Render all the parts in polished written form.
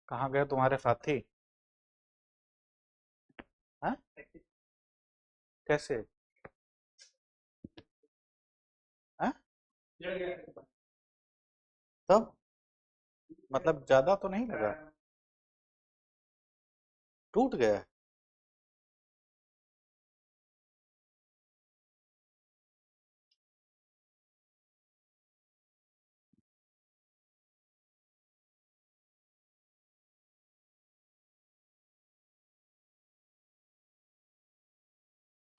कहाँ गए तुम्हारे साथी? हाँ? कैसे? हाँ? तब मतलब ज्यादा तो नहीं लगा? टूट गया?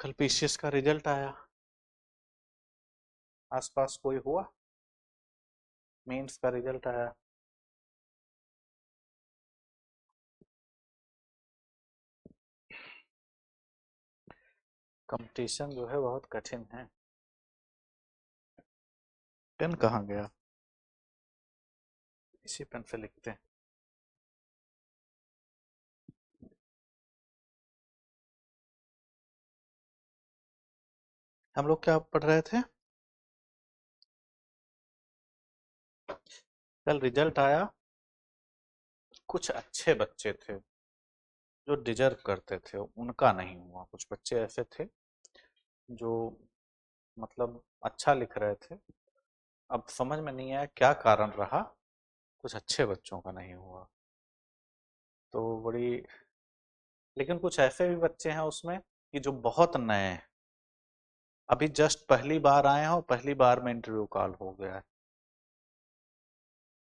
कल पीसीएस का रिजल्ट आया। आसपास कोई हुआ? मेंस का रिजल्ट आया। कंपटीशन जो है बहुत कठिन है। पेन कहाँ गया? इसी पेन से लिखते हैं। हम लोग क्या पढ़ रहे थे? कल रिजल्ट आया। कुछ अच्छे बच्चे थे जो डिजर्व करते थे, उनका नहीं हुआ। कुछ बच्चे ऐसे थे जो मतलब अच्छा लिख रहे थे। अब समझ में नहीं आया क्या कारण रहा। कुछ अच्छे बच्चों का नहीं हुआ। तो बड़ी। लेकिन कुछ ऐसे भी बच्चे हैं उसमें कि जो बहुत नए हैं, अभी जस्ट पहली बार आए हैं और पहली बार में इंटरव्यू कॉल हो गया है।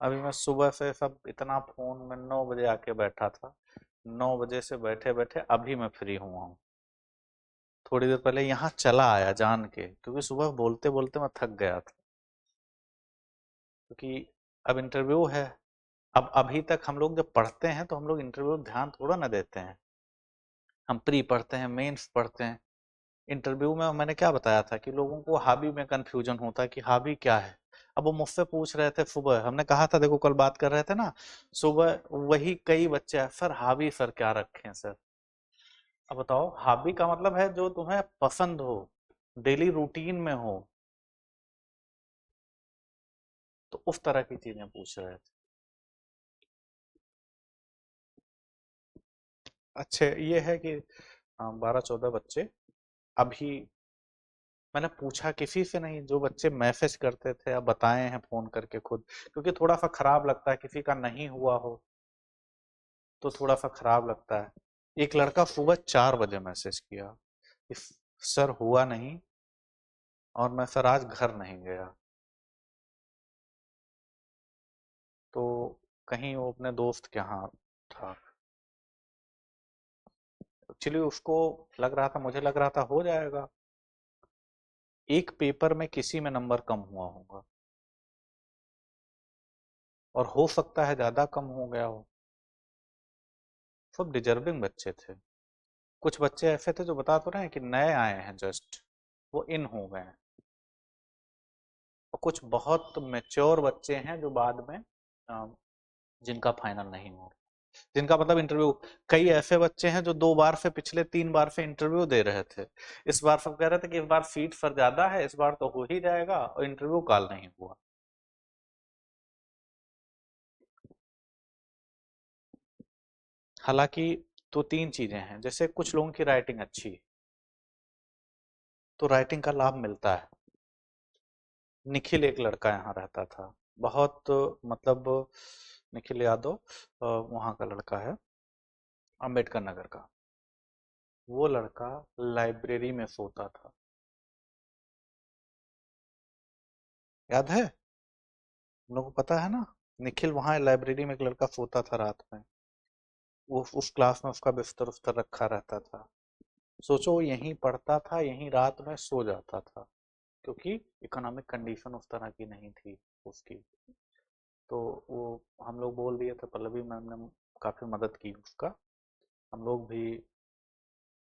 अभी मैं सुबह से सब इतना फोन में 9 बजे आके बैठा था। 9 बजे से बैठे बैठे अभी मैं फ्री हुआ हूँ। थोड़ी देर पहले यहाँ चला आया जान के, क्योंकि सुबह बोलते बोलते मैं थक गया था। क्योंकि अब इंटरव्यू है। अब अभी तक हम लोग जब पढ़ते हैं तो हम लोग इंटरव्यू ध्यान थोड़ा ना देते हैं। हम प्री पढ़ते हैं, मेंस पढ़ते हैं। इंटरव्यू में मैंने क्या बताया था कि लोगों को हॉबी में कंफ्यूजन होता है कि हॉबी क्या है। अब वो मुझसे पूछ रहे थे सुबह, हमने कहा था देखो कल बात कर रहे थे ना। सुबह वही कई बच्चे हैं, सर हॉबी सर क्या रखें सर। अब बताओ, हॉबी का मतलब है जो तुम्हें पसंद हो, डेली रूटीन में हो। तो उस तरह की चीजें पूछ रहे थे। अच्छे ये है कि 12-14 बच्चे अभी। मैंने पूछा किसी से नहीं, जो बच्चे मैसेज करते थे अब बताए हैं फोन करके खुद। क्योंकि थोड़ा सा खराब लगता है किसी का नहीं हुआ हो, तो थोड़ा सा खराब लगता है। एक लड़का सुबह 4 बजे मैसेज किया कि सर हुआ नहीं, और मैं सर आज घर नहीं गया। तो कहीं वो अपने दोस्त के यहाँ था। एक्चुअली उसको लग रहा था, मुझे लग रहा था हो जाएगा। एक पेपर में किसी में नंबर कम हुआ होगा, और हो सकता है ज्यादा कम हो गया हो। सब डिजर्विंग बच्चे थे। कुछ बच्चे ऐसे थे जो बता तो रहे हैं कि नए आए हैं जस्ट, वो इन हो गए हैं। और कुछ बहुत मेच्योर बच्चे हैं जो बाद में जिनका फाइनल नहीं हो रहा। जिनका मतलब इंटरव्यू। कई ऐसे बच्चे हैं जो 2 बार से, पिछले 3 बार से इंटरव्यू दे रहे थे। इस बार सब कह रहे थे कि इस बार सीट सर ज्यादा है, इस बार तो हो ही जाएगा, और इंटरव्यू कॉल नहीं हुआ। हालांकि तो तीन चीजें हैं, जैसे कुछ लोगों की राइटिंग अच्छी है, तो राइटिंग का लाभ मिलता है। निखिल एक लड़का यहाँ रहता था, बहुत मतलब निखिल यादव, वहाँ का लड़का है, अंबेडकर नगर का। वो लड़का लाइब्रेरी में सोता था। याद है? हम लोग को पता है ना। निखिल वहाँ लाइब्रेरी में एक लड़का सोता था रात में। वो उस क्लास में उसका बिस्तर उस्तर रखा रहता था। सोचो, वो यहीं पढ़ता था, यहीं रात में सो जाता था। क्योंकि इकोनॉमिक कंडीशन उस तरह की नहीं थी उसकी। तो वो हम लोग बोल दिए थे, पल्लवी मैम ने काफी मदद की उसका। हम लोग भी,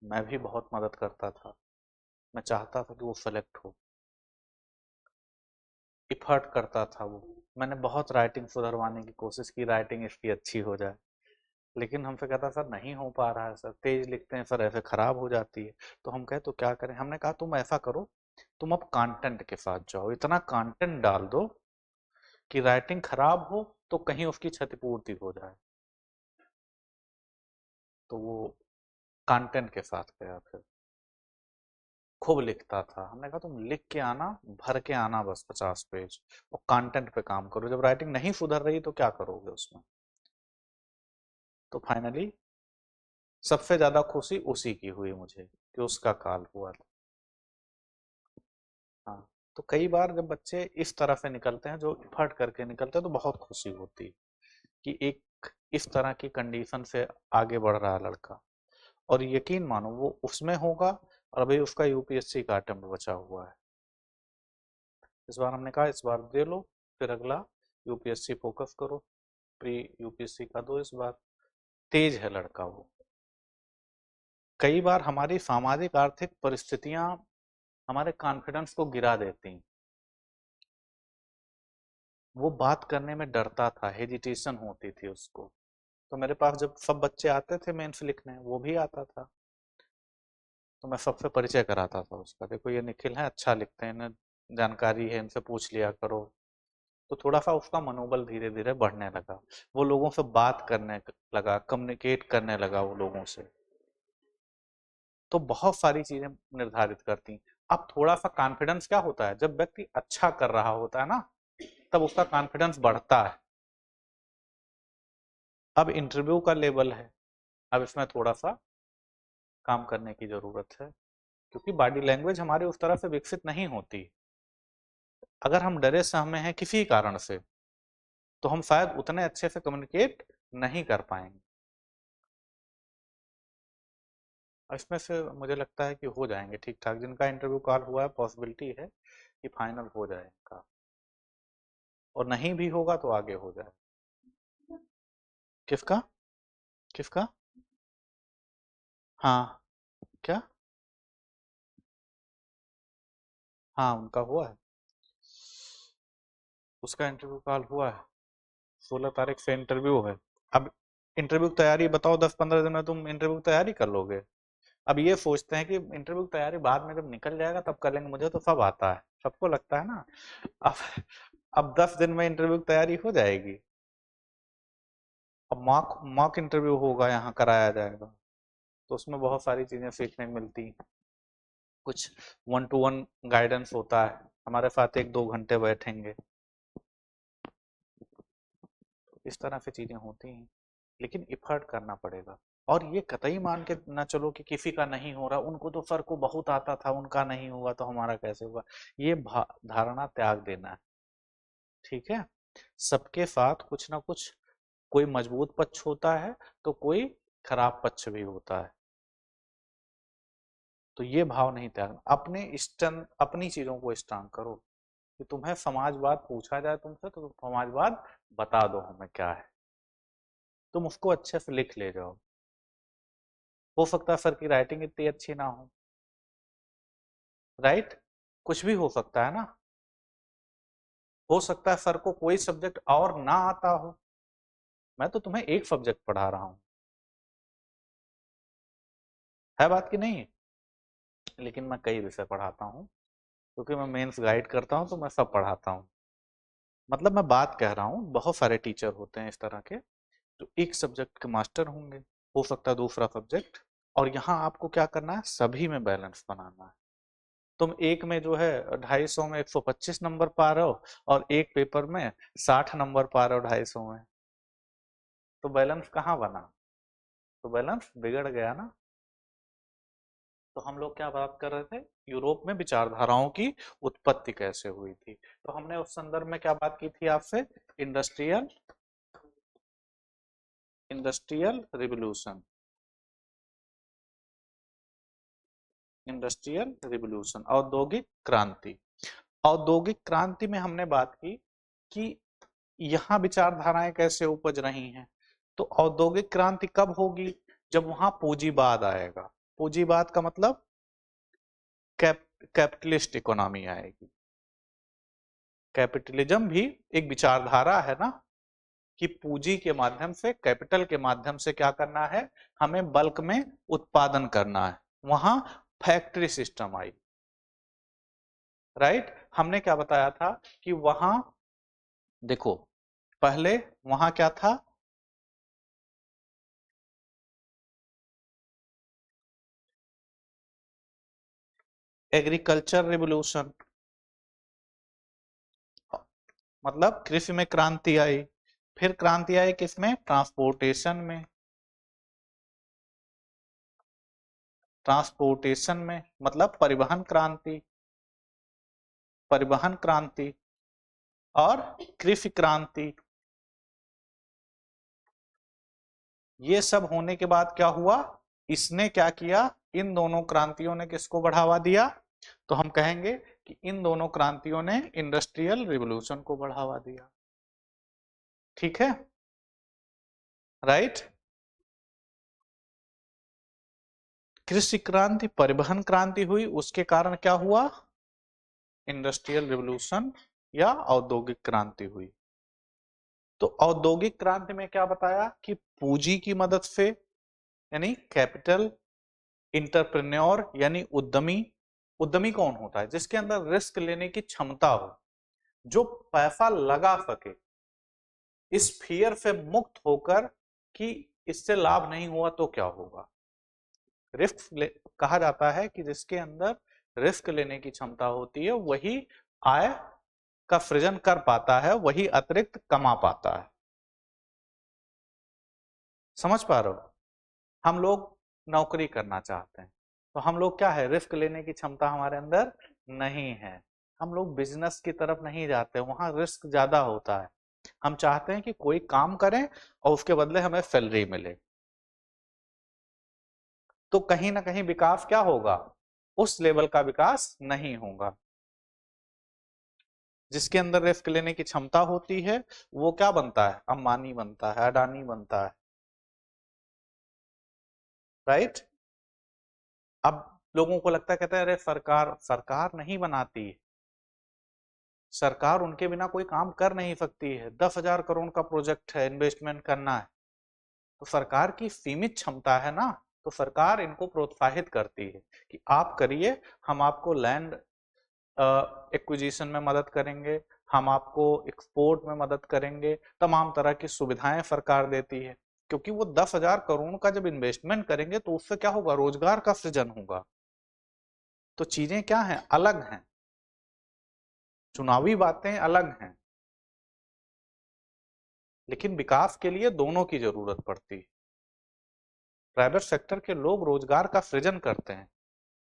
मैं भी बहुत मदद करता था। मैं चाहता था कि वो सेलेक्ट हो। इफर्ट करता था वो। मैंने बहुत राइटिंग सुधरवाने की कोशिश की, राइटिंग इसकी अच्छी हो जाए। लेकिन हमसे कहता सर नहीं हो पा रहा है सर, तेज लिखते हैं सर, ऐसे खराब हो जाती है। तो हम कहे तो क्या करें? हमने कहा तुम ऐसा करो, तुम अब कंटेंट के साथ जाओ, इतना कंटेंट डाल दो कि राइटिंग खराब हो तो कहीं उसकी क्षतिपूर्ति हो जाए। तो वो कंटेंट के साथ गया, फिर खूब लिखता था। हमने कहा तुम लिख के आना, भर के आना बस 50 पेज, और कंटेंट पे काम करो, जब राइटिंग नहीं सुधर रही तो क्या करोगे उसमें। तो फाइनली सबसे ज्यादा खुशी उसी की हुई मुझे कि उसका कॉल हुआ था। हाँ, तो कई बार जब बच्चे इस तरह से निकलते हैं, जो एफर्ट करके निकलते हैं, तो बहुत खुशी होती है कि एक इस तरह की कंडीशन से आगे बढ़ रहा है लड़का। और यकीन मानो वो उसमें होगा, और अभी उसका यूपीएससी का अटेम्प्ट बचा हुआ है। इस बार हमने कहा इस बार दे लो, फिर अगला यूपीएससी फोकस करो, प्री यूपीएससी का दो इस बार। तेज है लड़का वो। कई बार हमारी सामाजिक आर्थिक परिस्थितियां हमारे कॉन्फिडेंस को गिरा देती हैं। वो बात करने में डरता था, हेजिटेशन होती थी उसको। तो मेरे पास जब सब बच्चे आते थे मेंस लिखने, वो भी आता था, तो मैं सबसे परिचय कराता था उसका, देखो ये निखिल है, अच्छा लिखते हैं, इन्हें जानकारी है, इनसे पूछ लिया करो। तो थोड़ा सा उसका मनोबल धीरे धीरे बढ़ने लगा, वो लोगों से बात करने लगा, कम्युनिकेट करने लगा वो लोगों से। तो बहुत सारी चीजें निर्धारित करती हैं। अब थोड़ा सा कॉन्फिडेंस क्या होता है, जब व्यक्ति अच्छा कर रहा होता है ना, तब उसका कॉन्फिडेंस बढ़ता है। अब इंटरव्यू का लेवल है, अब इसमें थोड़ा सा काम करने की जरूरत है, क्योंकि बॉडी लैंग्वेज हमारे उस तरह से विकसित नहीं होती। अगर हम डरे सहमे हैं किसी कारण से, तो हम शायद उतने अच्छे से कम्युनिकेट नहीं कर पाएंगे। इसमें से मुझे लगता है कि हो जाएंगे ठीक ठाक, जिनका इंटरव्यू कॉल हुआ है पॉसिबिलिटी है कि फाइनल हो जाएगा, और नहीं भी होगा तो आगे हो जाए। किसका? किसका? हाँ, क्या? हाँ, उनका हुआ है, उसका इंटरव्यू कॉल हुआ है, 16 तारीख से इंटरव्यू है। अब इंटरव्यू की तैयारी बताओ, 10-15 दिन में तुम इंटरव्यू की तैयारी कर लोगे? अब ये सोचते हैं कि इंटरव्यू की तैयारी बाद में जब निकल जाएगा तब कर लेंगे, मुझे तो सब आता है, सबको लगता है ना। अब अब 10 दिन में इंटरव्यू की तैयारी हो जाएगी। अब मॉक मॉक इंटरव्यू होगा, यहाँ कराया जाएगा, तो उसमें बहुत सारी चीजें सीखने को मिलती हैं। कुछ 1-to-1 गाइडेंस होता है, हमारे साथ 1-2 घंटे बैठेंगे, इस तरह से चीजें होती हैं। लेकिन एफर्ट करना पड़ेगा। और ये कतई मान के ना चलो कि किसी का नहीं हो रहा, उनको तो सर को बहुत आता था, उनका नहीं हुआ तो हमारा कैसे होगा, ये धारणा त्याग देना है। ठीक है, सबके साथ कुछ ना कुछ, कोई मजबूत पक्ष होता है तो कोई खराब पक्ष भी होता है। तो ये भाव नहीं त्यागना, अपने स्टैंड, अपनी चीजों को स्ट्रांग करो। कि तुम्हें समाजवाद पूछा जाए तुमसे, तो तुम समाजवाद बता दो हमें क्या है, तुम उसको अच्छे से लिख ले जाओ। हो सकता है सर की राइटिंग इतनी अच्छी ना हो, राइट, कुछ भी हो सकता है ना। हो सकता है सर को कोई सब्जेक्ट और ना आता हो, मैं तो तुम्हें एक सब्जेक्ट पढ़ा रहा हूं, है बात की नहीं। लेकिन मैं कई विषय पढ़ाता हूँ, क्योंकि मैं मेंस गाइड करता हूँ, तो मैं सब पढ़ाता हूँ। मतलब मैं बात कह रहा हूँ, बहुत सारे टीचर होते हैं इस तरह के, जो एक सब्जेक्ट के मास्टर होंगे, हो सकता है दूसरा सब्जेक्ट। और यहाँ आपको क्या करना है, सभी में बैलेंस बनाना है। तुम एक में जो है 250 में 125 नंबर पा रहे हो, और एक पेपर में 60 नंबर पा रहे हो 250 में, तो बैलेंस कहाँ बना? तो बैलेंस बिगड़ गया ना। तो हम लोग क्या बात कर रहे थे, यूरोप में विचारधाराओं की उत्पत्ति कैसे हुई थी, तो हमने उस संदर्भ में क्या बात की थी आपसे, industrial industrial revolution. Industrial revolution, औद्योगिक क्रांति। औद्योगिक क्रांति में हमने बात की कि यहाँ विचारधाराएं कैसे उपज रही हैं। तो औद्योगिक क्रांति कब होगी, जब वहां पूंजीवाद आएगा। पूंजीवाद का मतलब कैपिटलिस्ट इकोनॉमी आएगी। कैपिटलिज्म भी एक विचारधारा है ना, कि पूंजी के माध्यम से, कैपिटल के माध्यम से क्या करना है, हमें बल्क में उत्पादन करना है। वहां फैक्ट्री सिस्टम आई, राइट। हमने क्या बताया था कि वहां, देखो, पहले वहां क्या था, एग्रीकल्चर रिवोल्यूशन, मतलब कृषि में क्रांति आई। फिर क्रांति आई किसमें? ट्रांसपोर्टेशन में। ट्रांसपोर्टेशन में मतलब परिवहन क्रांति, परिवहन क्रांति और कृषि क्रांति। ये सब होने के बाद क्या हुआ? इसने क्या किया? इन दोनों क्रांतियों ने किसको बढ़ावा दिया? तो हम कहेंगे कि इन दोनों क्रांतियों ने इंडस्ट्रियल रिवॉल्यूशन को बढ़ावा दिया। ठीक है, राइट। कृषि क्रांति, परिवहन क्रांति हुई, उसके कारण क्या हुआ? इंडस्ट्रियल रिवॉल्यूशन या औद्योगिक क्रांति हुई। तो औद्योगिक क्रांति में क्या बताया कि पूंजी की मदद से, यानी कैपिटल, इंटरप्रेन्योर यानी उद्यमी। उद्यमी कौन होता है? जिसके अंदर रिस्क लेने की क्षमता हो, जो पैसा लगा सके इस फियर से मुक्त होकर कि इससे लाभ नहीं हुआ तो क्या होगा। कहा जाता है कि जिसके अंदर रिस्क लेने की क्षमता होती है वही आय का सृजन कर पाता है, वही अतिरिक्त कमा पाता है। समझ पा रहे हो? हम लोग नौकरी करना चाहते हैं तो हम लोग क्या है, रिस्क लेने की क्षमता हमारे अंदर नहीं है। हम लोग बिजनेस की तरफ नहीं जाते, वहां रिस्क ज्यादा होता है। हम चाहते हैं कि कोई काम करें और उसके बदले हमें सैलरी मिले। तो कहीं ना कहीं विकास क्या होगा? उस लेवल का विकास नहीं होगा। जिसके अंदर रिस्क लेने की क्षमता होती है वो क्या बनता है? अंबानी बनता है, अडानी बनता है, राइट। अब लोगों को लगता है, कहते हैं अरे सरकार, सरकार नहीं बनाती, सरकार उनके बिना कोई काम कर नहीं सकती है। 10,000 करोड़ का प्रोजेक्ट है, इन्वेस्टमेंट करना है, तो सरकार की सीमित क्षमता है ना, तो सरकार इनको प्रोत्साहित करती है कि आप करिए, हम आपको लैंड एक्विजिशन में मदद करेंगे, हम आपको एक्सपोर्ट में मदद करेंगे, तमाम तरह की सुविधाएं सरकार देती है। क्योंकि वो 10,000 करोड़ का जब इन्वेस्टमेंट करेंगे तो उससे क्या होगा? रोजगार का सृजन होगा। तो चीजें क्या हैं? अलग हैं, चुनावी बातें अलग हैं, लेकिन विकास के लिए दोनों की जरूरत पड़ती है। प्राइवेट सेक्टर के लोग रोजगार का सृजन करते हैं।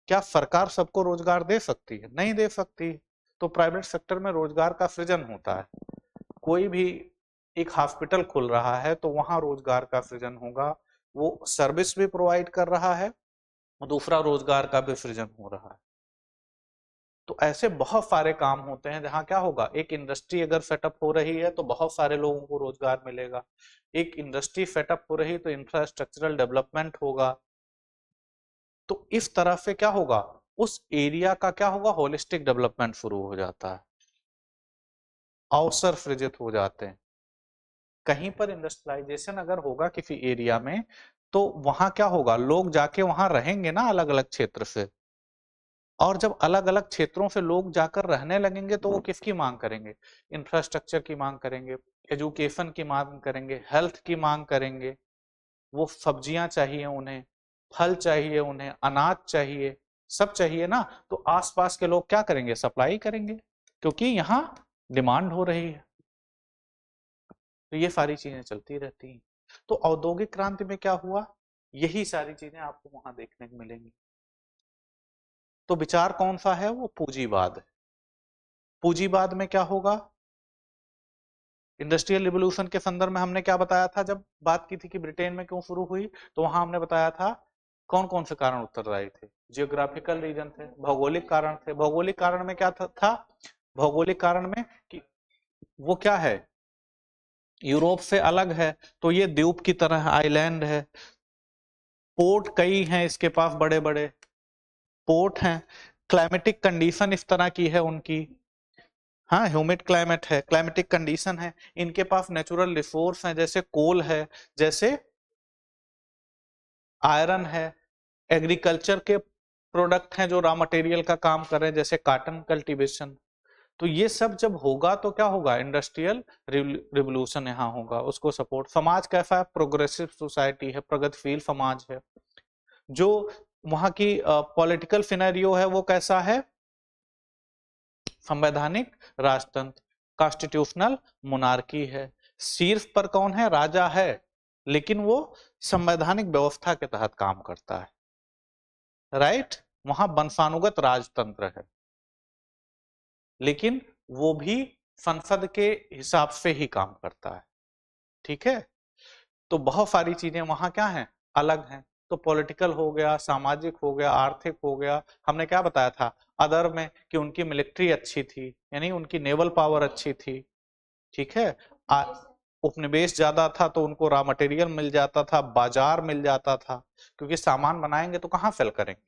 क्या सरकार सबको रोजगार दे सकती है? नहीं दे सकती। तो प्राइवेट सेक्टर में रोजगार का सृजन होता है। कोई भी एक हॉस्पिटल खुल रहा है तो वहां रोजगार का सृजन होगा, वो सर्विस भी प्रोवाइड कर रहा है, दूसरा रोजगार का भी सृजन हो रहा है। तो ऐसे बहुत सारे काम होते हैं जहां क्या होगा, एक इंडस्ट्री अगर सेटअप हो रही है तो बहुत सारे लोगों को रोजगार मिलेगा। एक इंडस्ट्री सेटअप हो रही तो इंफ्रास्ट्रक्चरल डेवलपमेंट होगा। तो इस तरह से क्या होगा, उस एरिया का क्या होगा, होलिस्टिक डेवलपमेंट शुरू हो जाता है, अवसर सृजित हो जाते हैं। कहीं पर इंडस्ट्रियलाइजेशन अगर होगा किसी एरिया में तो वहां क्या होगा, लोग जाके वहां रहेंगे ना अलग अलग क्षेत्र से। और जब अलग अलग क्षेत्रों से लोग जाकर रहने लगेंगे तो वो किसकी मांग करेंगे? इंफ्रास्ट्रक्चर की मांग करेंगे, एजुकेशन की मांग करेंगे, हेल्थ की मांग करेंगे। वो सब्जियां चाहिए उन्हें, फल चाहिए उन्हें, अनाज चाहिए, सब चाहिए ना। तो आसपास के लोग क्या करेंगे? सप्लाई करेंगे, क्योंकि यहाँ डिमांड हो रही है। तो ये सारी चीजें चलती रहती हैं। तो औद्योगिक क्रांति में क्या हुआ? यही सारी चीजें आपको वहां देखने को मिलेंगी। तो विचार कौन सा है? वो पूंजीवाद है। पूंजीवाद में क्या होगा? इंडस्ट्रियल रिवोल्यूशन के संदर्भ में हमने क्या बताया था जब बात की थी कि ब्रिटेन में क्यों शुरू हुई? तो वहां हमने बताया था कौन कौन से कारण उत्तरदायी थे। जियोग्राफिकल रीजन थे, भौगोलिक कारण थे। भौगोलिक कारण में क्या था? भौगोलिक कारण में कि वो क्या है, यूरोप से अलग है, तो ये द्वीप की तरह आइलैंड है। पोर्ट कई हैं इसके पास, बड़े बड़े पोर्ट हैं। क्लाइमेटिक कंडीशन इस तरह की है उनकी, हाँ ह्यूमिड क्लाइमेट है, क्लाइमेटिक कंडीशन है। इनके पास नेचुरल रिसोर्स हैं, जैसे कोल है, जैसे आयरन है। एग्रीकल्चर के प्रोडक्ट हैं जो रॉ मटेरियल का काम कर रहे हैं, जैसे कॉटन कल्टीवेशन। तो ये सब जब होगा तो क्या होगा, इंडस्ट्रियल रिवोल्यूशन यहाँ होगा, उसको सपोर्ट। समाज कैसा है? प्रोग्रेसिव सोसाइटी है, प्रगतिशील समाज है, जो वहां की पॉलिटिकल सिनेरियो है वो कैसा है, संवैधानिक राजतंत्र, कॉन्स्टिट्यूशनल मोनार्की है। शीर्ष पर कौन है, राजा है, लेकिन वो संवैधानिक व्यवस्था के तहत काम करता है, राइट। वहां वंशानुगत राजतंत्र है, लेकिन वो भी संसद के हिसाब से ही काम करता है, ठीक है। तो बहुत सारी चीजें वहां क्या हैं, अलग हैं। तो पॉलिटिकल हो गया, सामाजिक हो गया, आर्थिक हो गया। हमने क्या बताया था अदर में कि उनकी मिलिट्री अच्छी थी, यानी उनकी नेवल पावर अच्छी थी, ठीक है। उपनिवेश ज्यादा था तो उनको रॉ मटेरियल मिल जाता था, बाजार मिल जाता था, क्योंकि सामान बनाएंगे तो कहाँ सेल करेंगे।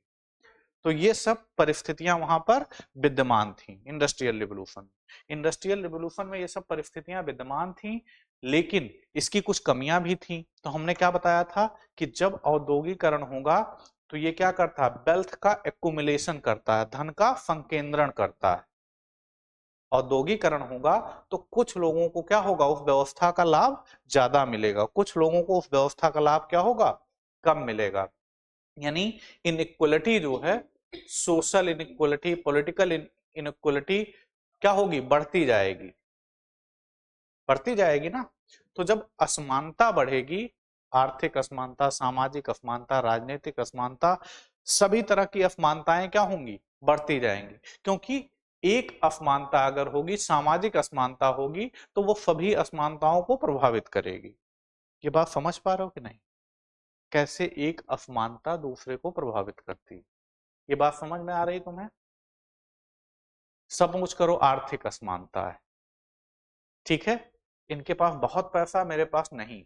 तो ये सब परिस्थितियां वहां पर विद्यमान थी इंडस्ट्रियल रिवोल्यूशन। इंडस्ट्रियल रिवोल्यूशन में ये सब परिस्थितियां विद्यमान थी, लेकिन इसकी कुछ कमियां भी थी। तो हमने क्या बताया था कि जब औद्योगिकरण होगा तो ये क्या करता है, वेल्थ का एक्युमुलेशन करता है, धन का संकेंद्रण करता है। औद्योगिकरण होगा तो कुछ लोगों को क्या होगा, उस व्यवस्था का लाभ ज्यादा मिलेगा, कुछ लोगों को उस व्यवस्था का लाभ क्या होगा, कम मिलेगा। यानी इनइक्वलिटी जो है, सोशल इनइक्वलिटी, पॉलिटिकल इनइक्वलिटी क्या होगी, बढ़ती जाएगी, बढ़ती जाएगी ना। तो जब असमानता बढ़ेगी, आर्थिक असमानता, सामाजिक असमानता, राजनीतिक असमानता, सभी तरह की असमानताएं क्या होंगी, बढ़ती जाएंगी। क्योंकि एक असमानता अगर होगी, सामाजिक असमानता होगी, तो वो सभी असमानताओं को प्रभावित करेगी। ये बात समझ पा रहे हो कि नहीं, कैसे एक असमानता दूसरे को प्रभावित करती है। ये बात समझ में आ रही तुम्हें। सपोज करो आर्थिक असमानता है, ठीक है, इनके पास बहुत पैसा, मेरे पास नहीं,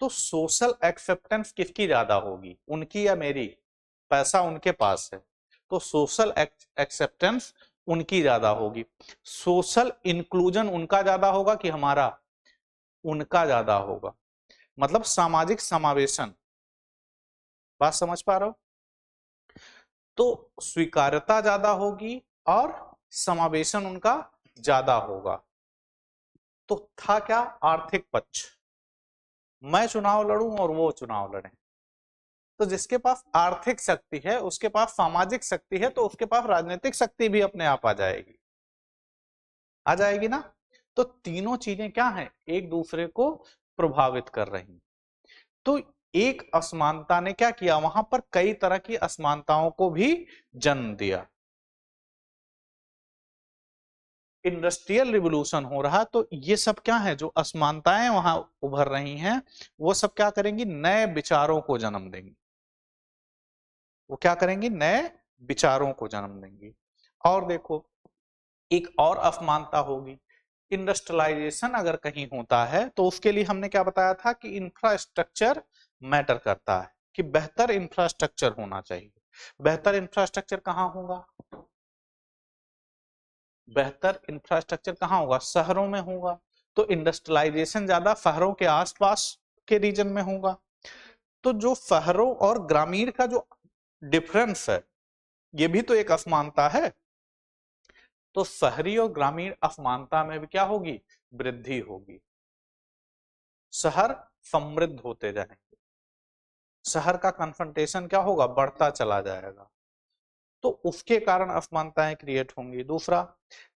तो सोशल एक्सेप्टेंस किसकी ज्यादा होगी, उनकी या मेरी। पैसा उनके पास है तो सोशल एक्सेप्टेंस उनकी ज्यादा होगी। सोशल इंक्लूजन उनका ज्यादा होगा कि हमारा, उनका ज्यादा होगा। मतलब सामाजिक समावेशन, बात समझ पा रहे हो। तो स्वीकार्यता ज्यादा होगी और समावेशन उनका ज्यादा होगा। तो था क्या, आर्थिक पक्ष, मैं चुनाव लड़ूं और वो चुनाव लड़े। तो जिसके पास आर्थिक शक्ति है, उसके पास सामाजिक शक्ति है, तो उसके पास राजनीतिक शक्ति भी अपने आप आ जाएगी, आ जाएगी ना। तो तीनों चीजें क्या हैं, एक दूसरे को प्रभावित कर रही। तो एक असमानता ने क्या किया, वहां पर कई तरह की असमानताओं को भी जन्म दिया। इंडस्ट्रियल रिवोल्यूशन हो रहा तो ये सब क्या है, जो असमानताएं वहां उभर रही हैं, वो सब क्या करेंगी, नए विचारों को जन्म देंगी। वो क्या करेंगी, नए विचारों को जन्म देंगी। और देखो, एक और असमानता होगी, इंडस्ट्रियलाइजेशन अगर कहीं होता है तो उसके लिए हमने क्या बताया था कि इंफ्रास्ट्रक्चर मैटर करता है, कि बेहतर इंफ्रास्ट्रक्चर होना चाहिए। बेहतर इंफ्रास्ट्रक्चर कहाँ होगा, बेहतर इंफ्रास्ट्रक्चर कहाँ होगा, शहरों में होगा। तो इंडस्ट्रियलाइजेशन ज्यादा शहरों के आसपास के रीजन में होगा। तो जो शहरों और ग्रामीण का जो डिफरेंस है, ये भी तो एक असमानता है। तो शहरी और ग्रामीण असमानता में भी क्या होगी, वृद्धि होगी। शहर समृद्ध होते जाएंगे, शहर का कन्फ्रंटेशन क्या होगा, बढ़ता चला जाएगा। तो उसके कारण असमानताएं क्रिएट होंगी। दूसरा,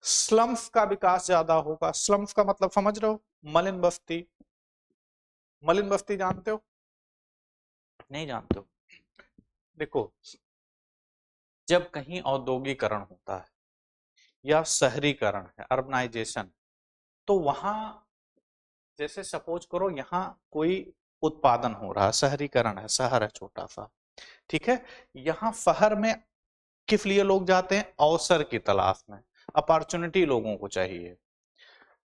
स्लम्स का विकास ज्यादा होगा। स्लम्स का मतलब समझ रहे हो, मलिन बस्ती। मलिन बस्ती जानते हो, नहीं जानते हो। देखो, जब कहीं औद्योगिकरण होता है या शहरीकरण है, अर्बनाइजेशन, तो वहां जैसे सपोज करो यहाँ कोई उत्पादन हो रहा है, शहरीकरण है, शहर है छोटा सा, ठीक है। यहाँ शहर में किस लिए लोग जाते हैं, अवसर की तलाश में, अपॉर्चुनिटी लोगों को चाहिए,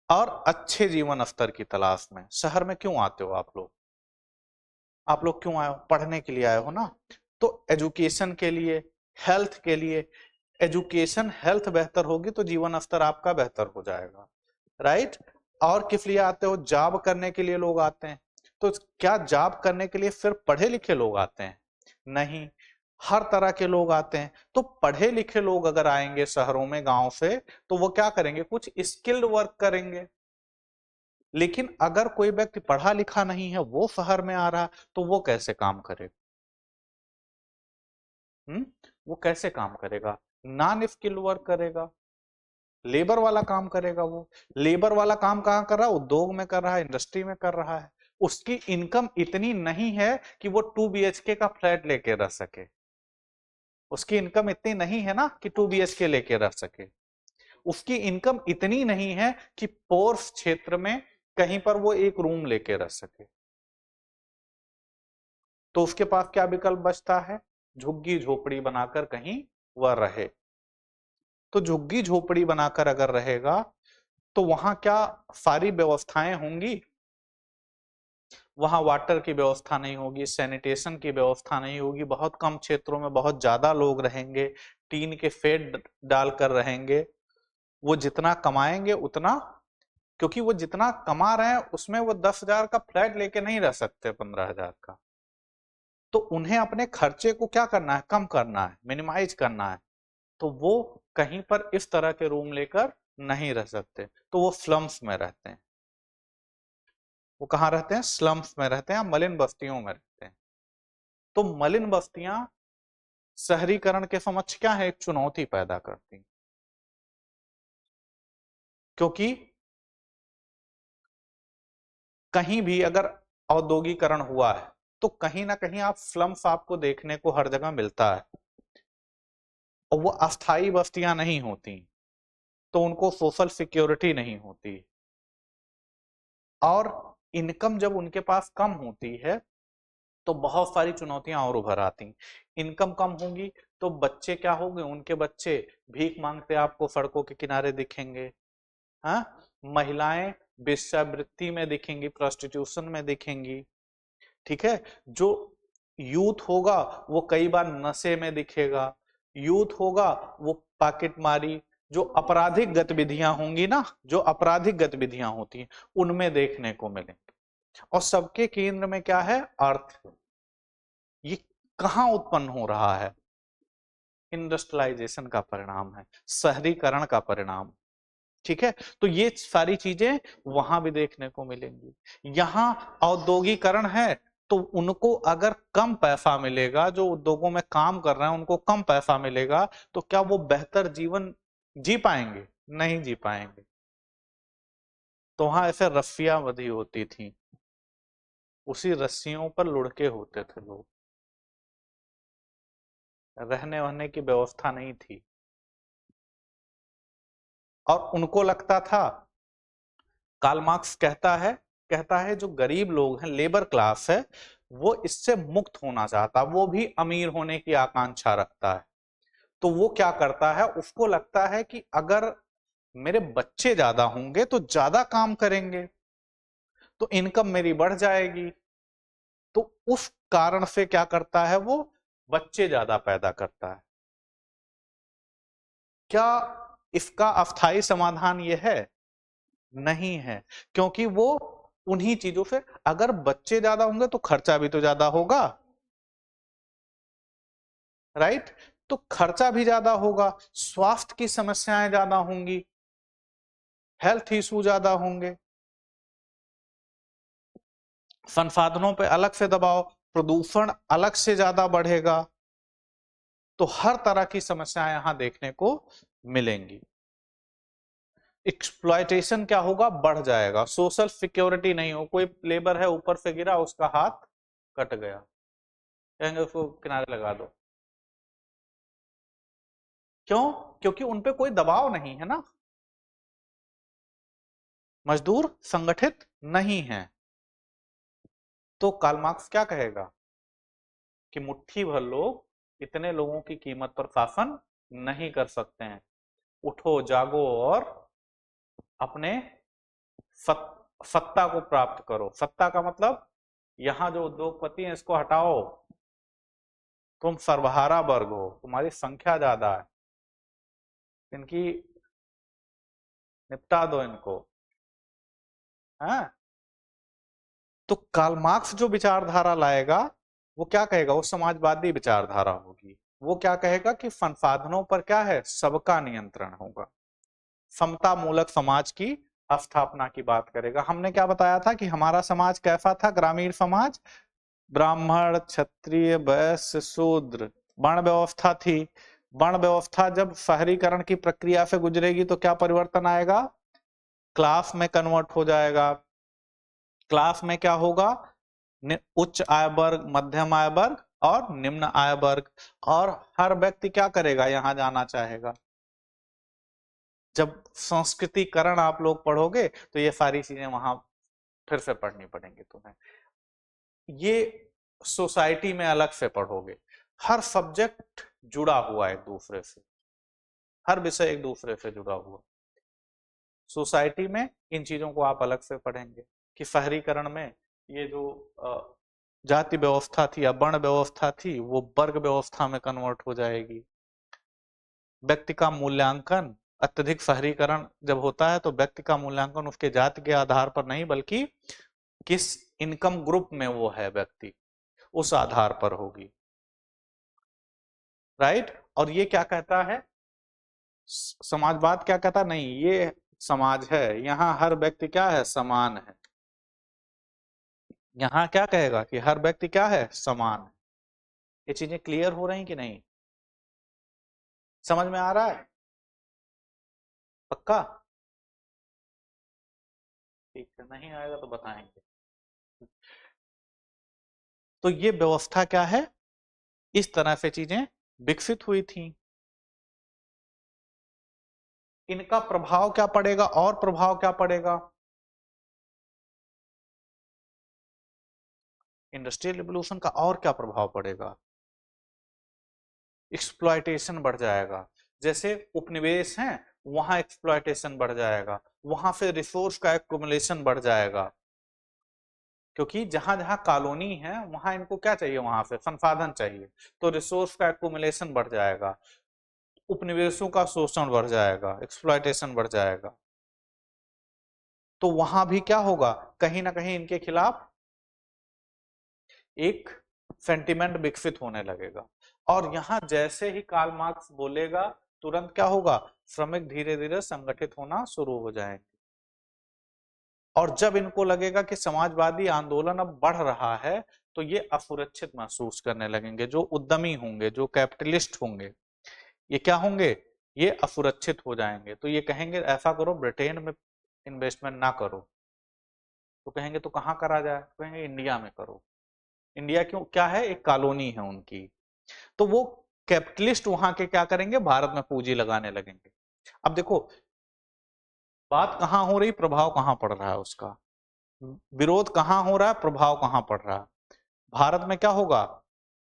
और अच्छे जीवन स्तर की तलाश में। शहर में क्यों आते हो आप लोग, आप लोग क्यों आए हो, पढ़ने के लिए आए हो ना। तो एजुकेशन के लिए, हेल्थ के लिए। एजुकेशन हेल्थ बेहतर होगी तो जीवन स्तर आपका बेहतर हो जाएगा, राइट। और किस लिए आते हो, जॉब करने के लिए लोग आते हैं। तो क्या जॉब करने के लिए सिर्फ पढ़े लिखे लोग आते हैं, नहीं, हर तरह के लोग आते हैं। तो पढ़े लिखे लोग अगर आएंगे शहरों में गांव से, तो वो क्या करेंगे, कुछ स्किल्ड वर्क करेंगे। लेकिन अगर कोई व्यक्ति पढ़ा लिखा नहीं है, वो शहर में आ रहा है, तो वो कैसे काम करेगा, वो कैसे काम करेगा? नॉन स्किल वर्क करेगा, लेबर वाला काम करेगा। वो लेबर वाला काम कहाँ कर रहा है? उद्योग में कर रहा है, इंडस्ट्री में कर रहा है। उसकी इनकम इतनी नहीं है कि वो 2 BHK का फ्लैट लेके रह सके। उसकी इनकम इतनी नहीं है ना कि 2 BHK लेके रह सके। उसकी इनकम इतनी नहीं है कि पोर्स क्षेत्र में कहीं पर वो एक रूम लेके रह सके। तो उसके पास क्या विकल्प बचता है? झुग्गी झोपड़ी बनाकर कहीं वह रहे। तो झुग्गी झोपड़ी बनाकर अगर रहेगा तो वहां क्या सारी व्यवस्थाएं होंगी? वहां वाटर की व्यवस्था नहीं होगी, सैनिटेशन की व्यवस्था नहीं होगी, बहुत कम क्षेत्रों में बहुत ज्यादा लोग रहेंगे, टीन के शेड डालकर रहेंगे। वो जितना कमाएंगे उतना, क्योंकि वो जितना कमा रहे हैं उसमें वो 10,000 का फ्लैट लेके नहीं रह सकते, 15,000 का। तो उन्हें अपने खर्चे को क्या करना है? कम करना है, मिनिमाइज करना है। तो वो कहीं पर इस तरह के रूम लेकर नहीं रह सकते, तो वो स्लम्स में रहते हैं। वो कहाँ रहते हैं? स्लम्स में रहते हैं, मलिन बस्तियों में रहते हैं। तो मलिन बस्तियां शहरीकरण के समक्ष क्या है? एक चुनौती पैदा करती, क्योंकि कहीं भी अगर औद्योगिकरण हुआ है तो कहीं ना कहीं आप स्लम्स आपको देखने को हर जगह मिलता है, और वो अस्थाई बस्तियां नहीं होती, तो उनको सोशल सिक्योरिटी नहीं होती, और इनकम जब उनके पास कम होती है तो बहुत सारी चुनौतियां और उभर आती। इनकम कम होगी तो बच्चे क्या होंगे? उनके बच्चे भीख मांगते आपको सड़कों के किनारे दिखेंगे। हाँ, महिलाएं वेश्यावृत्ति में दिखेंगी, प्रोस्टिट्यूशन में दिखेंगी। ठीक है, जो यूथ होगा वो कई बार नशे में दिखेगा, यूथ होगा वो पॉकेट मारी, जो आपराधिक गतिविधियां होंगी ना, जो आपराधिक गतिविधियां होती हैं उनमें देखने को मिलेंगे। और सबके केंद्र में क्या है? अर्थ। ये कहाँ उत्पन्न हो रहा है? इंडस्ट्रियलाइजेशन का परिणाम है, शहरीकरण का परिणाम। ठीक है, तो ये सारी चीजें वहां भी देखने को मिलेंगी। यहाँ औद्योगिकरण है तो उनको अगर कम पैसा मिलेगा, जो उद्योगों में काम कर रहे हैं उनको कम पैसा मिलेगा, तो क्या वो बेहतर जीवन जी पाएंगे? नहीं जी पाएंगे। तो वहां ऐसे रस्सियां बंधी होती थी, उसी रस्सियों पर लुढ़के होते थे लोग, रहने वहने की व्यवस्था नहीं थी। और उनको लगता था, कार्ल मार्क्स कहता है जो गरीब लोग हैं, लेबर क्लास है, वो इससे मुक्त होना चाहता, वो भी अमीर होने की आकांक्षा रखता है। तो वो क्या करता है? उसको लगता है कि अगर मेरे बच्चे ज्यादा होंगे तो ज्यादा काम करेंगे, तो इनकम मेरी बढ़ जाएगी। तो उस कारण से क्या करता है? वो बच्चे ज्यादा पैदा करता है। क्या इसका अस्थायी समाधान ये है? नहीं है, क्योंकि वो उन्हीं चीजों से, अगर बच्चे ज्यादा होंगे तो खर्चा भी तो ज्यादा होगा, राइट? तो खर्चा भी ज्यादा होगा, स्वास्थ्य की समस्याएं ज्यादा होंगी, हेल्थ इशू ज्यादा होंगे, संसाधनों पे अलग से दबाव, प्रदूषण अलग से ज्यादा बढ़ेगा। तो हर तरह की समस्याएं यहां देखने को मिलेंगी। एक्सप्लॉयटेशन क्या होगा? बढ़ जाएगा, सोशल सिक्योरिटी नहीं हो, कोई लेबर है ऊपर से गिरा उसका हाथ कट गया, कहेंगे उसको किनारे लगा दो। क्यों? क्योंकि उनपे कोई दबाव नहीं है ना, मजदूर संगठित नहीं है। तो कार्ल मार्क्स क्या कहेगा कि मुट्ठी भर लोग इतने लोगों की कीमत पर शासन नहीं कर सकते हैं, उठो जागो और अपने सत्ता को प्राप्त करो। सत्ता का मतलब यहां जो उद्योगपति हैं इसको हटाओ, तुम सर्वहारा वर्ग हो, तुम्हारी संख्या ज्यादा है, इनकी निपटा दो इनको। हाँ, तो कार्ल मार्क्स जो विचारधारा लाएगा वो क्या कहेगा? वो समाजवादी विचारधारा होगी। वो क्या कहेगा कि संसाधनों पर क्या है? सबका नियंत्रण होगा, समता मूलक समाज की स्थापना की बात करेगा। हमने क्या बताया था कि हमारा समाज कैसा था? ग्रामीण समाज, ब्राह्मण क्षत्रिय वैश्य शूद्र, वर्ण व्यवस्था थी, वर्ण व्यवस्था जब शहरीकरण की प्रक्रिया से गुजरेगी तो क्या परिवर्तन आएगा, क्लास में कन्वर्ट हो जाएगा। क्लास में क्या होगा, उच्च आय वर्ग, मध्यम आय वर्ग और निम्न आय वर्ग, और हर व्यक्ति क्या करेगा, यहां जाना चाहेगा। जब संस्कृतिकरण आप लोग पढ़ोगे तो ये सारी चीजें वहां फिर से पढ़नी पड़ेंगी तुम्हें। ये सोसाइटी में अलग से पढ़ोगे, हर सब्जेक्ट जुड़ा हुआ है एक दूसरे से, हर विषय एक दूसरे से जुड़ा हुआ। सोसाइटी में इन चीजों को आप अलग से पढ़ेंगे कि शहरीकरण में ये जो जाति व्यवस्था थी या वर्ण व्यवस्था थी वो वर्ग व्यवस्था में कन्वर्ट हो जाएगी। व्यक्ति का मूल्यांकन, अत्यधिक शहरीकरण जब होता है तो व्यक्ति का मूल्यांकन उसके जाति के आधार पर नहीं बल्कि किस इनकम ग्रुप में वो है व्यक्ति, उस आधार पर होगी। राइट। और ये क्या कहता है, समाजवाद क्या कहता, नहीं ये समाज है, यहां हर व्यक्ति क्या है, समान है। यहां क्या कहेगा कि हर व्यक्ति क्या है, समान है। ये चीजें क्लियर हो रही कि नहीं, समझ में आ रहा है, पक्का? ठीक है, नहीं आएगा तो बताएंगे। तो ये व्यवस्था क्या है, इस तरह से चीजें विकसित हुई थी। इनका प्रभाव क्या पड़ेगा, और प्रभाव क्या पड़ेगा, इंडस्ट्रियल रिवॉल्यूशन का और क्या प्रभाव पड़ेगा, एक्सप्लॉयटेशन बढ़ जाएगा। जैसे उपनिवेश हैं वहां एक्सप्लॉयटेशन बढ़ जाएगा, वहां से रिसोर्स का एक्युमुलेशन बढ़ जाएगा, क्योंकि जहां जहां कॉलोनी है वहां इनको क्या चाहिए, वहां से संसाधन चाहिए, तो रिसोर्स का एक्युमुलेशन बढ़ जाएगा, उपनिवेशों का शोषण बढ़ जाएगा, एक्सप्लॉयटेशन बढ़ जाएगा। तो वहां भी क्या होगा, कहीं ना कहीं इनके खिलाफ एक सेंटिमेंट विकसित होने लगेगा। और यहां जैसे ही कार्ल मार्क्स बोलेगा तुरंत क्या होगा, श्रमिक धीरे धीरे संगठित होना शुरू हो जाएंगे। और जब इनको लगेगा कि समाजवादी आंदोलन अब बढ़ रहा है तो ये असुरक्षित महसूस करने लगेंगे। जो उद्यमी होंगे, जो कैपिटलिस्ट होंगे, ये क्या होंगे, ये असुरक्षित हो जाएंगे। तो ये कहेंगे ऐसा करो ब्रिटेन में इन्वेस्टमेंट ना करो, तो कहेंगे तो कहां करा जाए, तो कहेंगे इंडिया में करो। इंडिया क्यों, क्या है, एक कॉलोनी है उनकी, तो वो कैपिटलिस्ट वहां के क्या करेंगे, भारत में पूंजी लगाने लगेंगे। अब देखो बात कहां हो रही, प्रभाव कहां पड़ रहा है उसका, विरोध कहां हो रहा है, प्रभाव कहां पड़ रहा है। भारत में क्या होगा,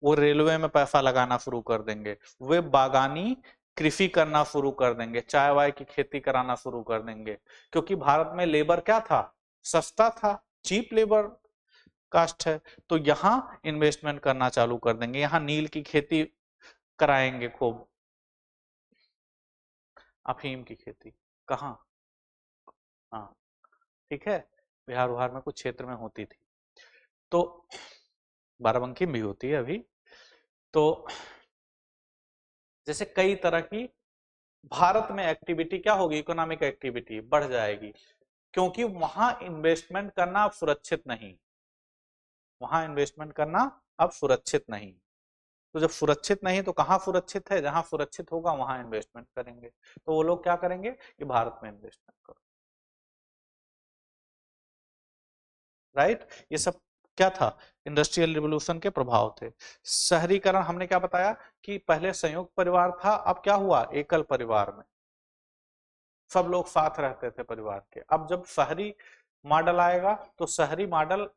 वो रेलवे में पैसा लगाना शुरू कर देंगे, वे बागानी कृषि करना शुरू कर देंगे, चाय वाय की खेती कराना शुरू कर देंगे, क्योंकि भारत में लेबर क्या था, सस्ता था, चीप लेबर कास्ट है। तो यहां इन्वेस्टमेंट करना चालू कर देंगे, यहां नील की खेती कराएंगे खूब, अफीम की खेती कहाँ, हाँ ठीक है, बिहार उहार में कुछ क्षेत्र में होती थी, तो बाराबंकी में भी होती है अभी। तो जैसे कई तरह की भारत में एक्टिविटी क्या होगी, इकोनॉमिक एक्टिविटी बढ़ जाएगी, क्योंकि वहां इन्वेस्टमेंट करना अब सुरक्षित नहीं, वहां इन्वेस्टमेंट करना अब सुरक्षित नहीं। तो जब सुरक्षित नहीं तो कहां सुरक्षित है, जहां सुरक्षित होगा वहां इन्वेस्टमेंट करेंगे। तो वो लोग क्या करेंगे कि भारत में इन्वेस्टमेंट करो। राइट, ये सब क्या था, इंडस्ट्रियल रिवॉल्यूशन के प्रभाव थे। शहरीकरण हमने क्या बताया कि पहले संयुक्त परिवार था, अब क्या हुआ, एकल परिवार में सब लोग साथ रहते थे परिवार के। अब जब शहरी मॉडल आएगा तो शहरी मॉडल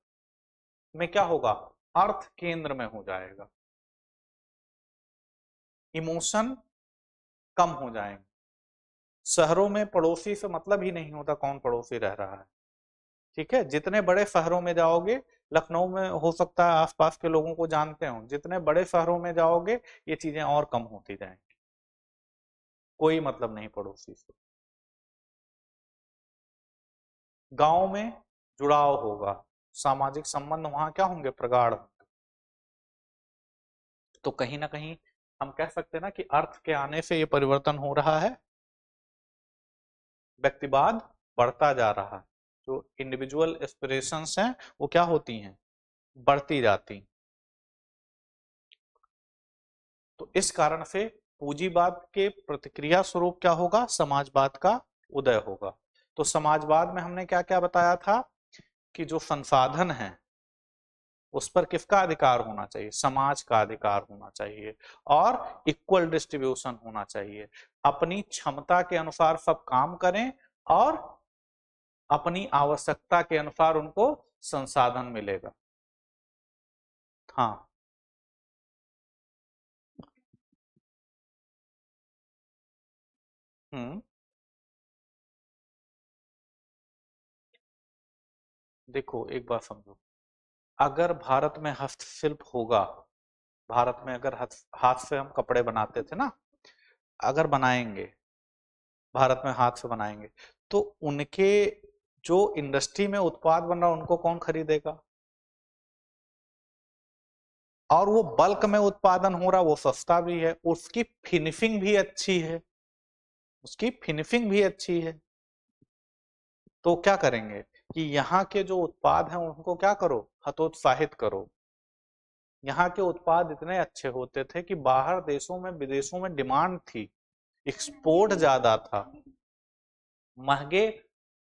में क्या होगा, अर्थ केंद्र में हो जाएगा, इमोशन कम हो जाएंगे। शहरों में पड़ोसी से मतलब ही नहीं होता कौन पड़ोसी रह रहा है, ठीक है। जितने बड़े शहरों में जाओगे, लखनऊ में हो सकता है आसपास के लोगों को जानते हो, जितने बड़े शहरों में जाओगे ये चीजें और कम होती जाएंगी, कोई मतलब नहीं पड़ोसी से। गांव में जुड़ाव होगा, सामाजिक संबंध वहां क्या होंगे, प्रगाढ़ होंगे। तो कहीं ना कहीं हम कह सकते हैं ना कि अर्थ के आने से ये परिवर्तन हो रहा है, व्यक्तिवाद बढ़ता जा रहा है, जो इंडिविजुअल एस्पिरेशंस हैं वो क्या होती हैं, बढ़ती जाती। तो इस कारण से पूंजीवाद के प्रतिक्रिया स्वरूप क्या होगा, समाजवाद का उदय होगा। तो समाजवाद में हमने क्या क्या बताया था कि जो संसाधन है उस पर किसका अधिकार होना चाहिए, समाज का अधिकार होना चाहिए, और इक्वल डिस्ट्रीब्यूशन होना चाहिए। अपनी क्षमता के अनुसार सब काम करें और अपनी आवश्यकता के अनुसार उनको संसाधन मिलेगा। हाँ, हम्म, देखो एक बात समझो, अगर भारत में हस्तशिल्प होगा, भारत में अगर हाथ से हम कपड़े बनाते थे ना, अगर बनाएंगे, भारत में हाथ से बनाएंगे, तो उनके जो इंडस्ट्री में उत्पाद बन रहा उनको कौन खरीदेगा, और वो बल्क में उत्पादन हो रहा, वो सस्ता भी है, उसकी फिनिशिंग भी अच्छी है, उसकी फिनिशिंग भी अच्छी है। तो क्या करेंगे कि यहाँ के जो उत्पाद हैं उनको क्या करो, हतोत्साहित करो। यहाँ के उत्पाद इतने अच्छे होते थे कि बाहर देशों में, विदेशों में डिमांड थी, एक्सपोर्ट ज्यादा था, महंगे,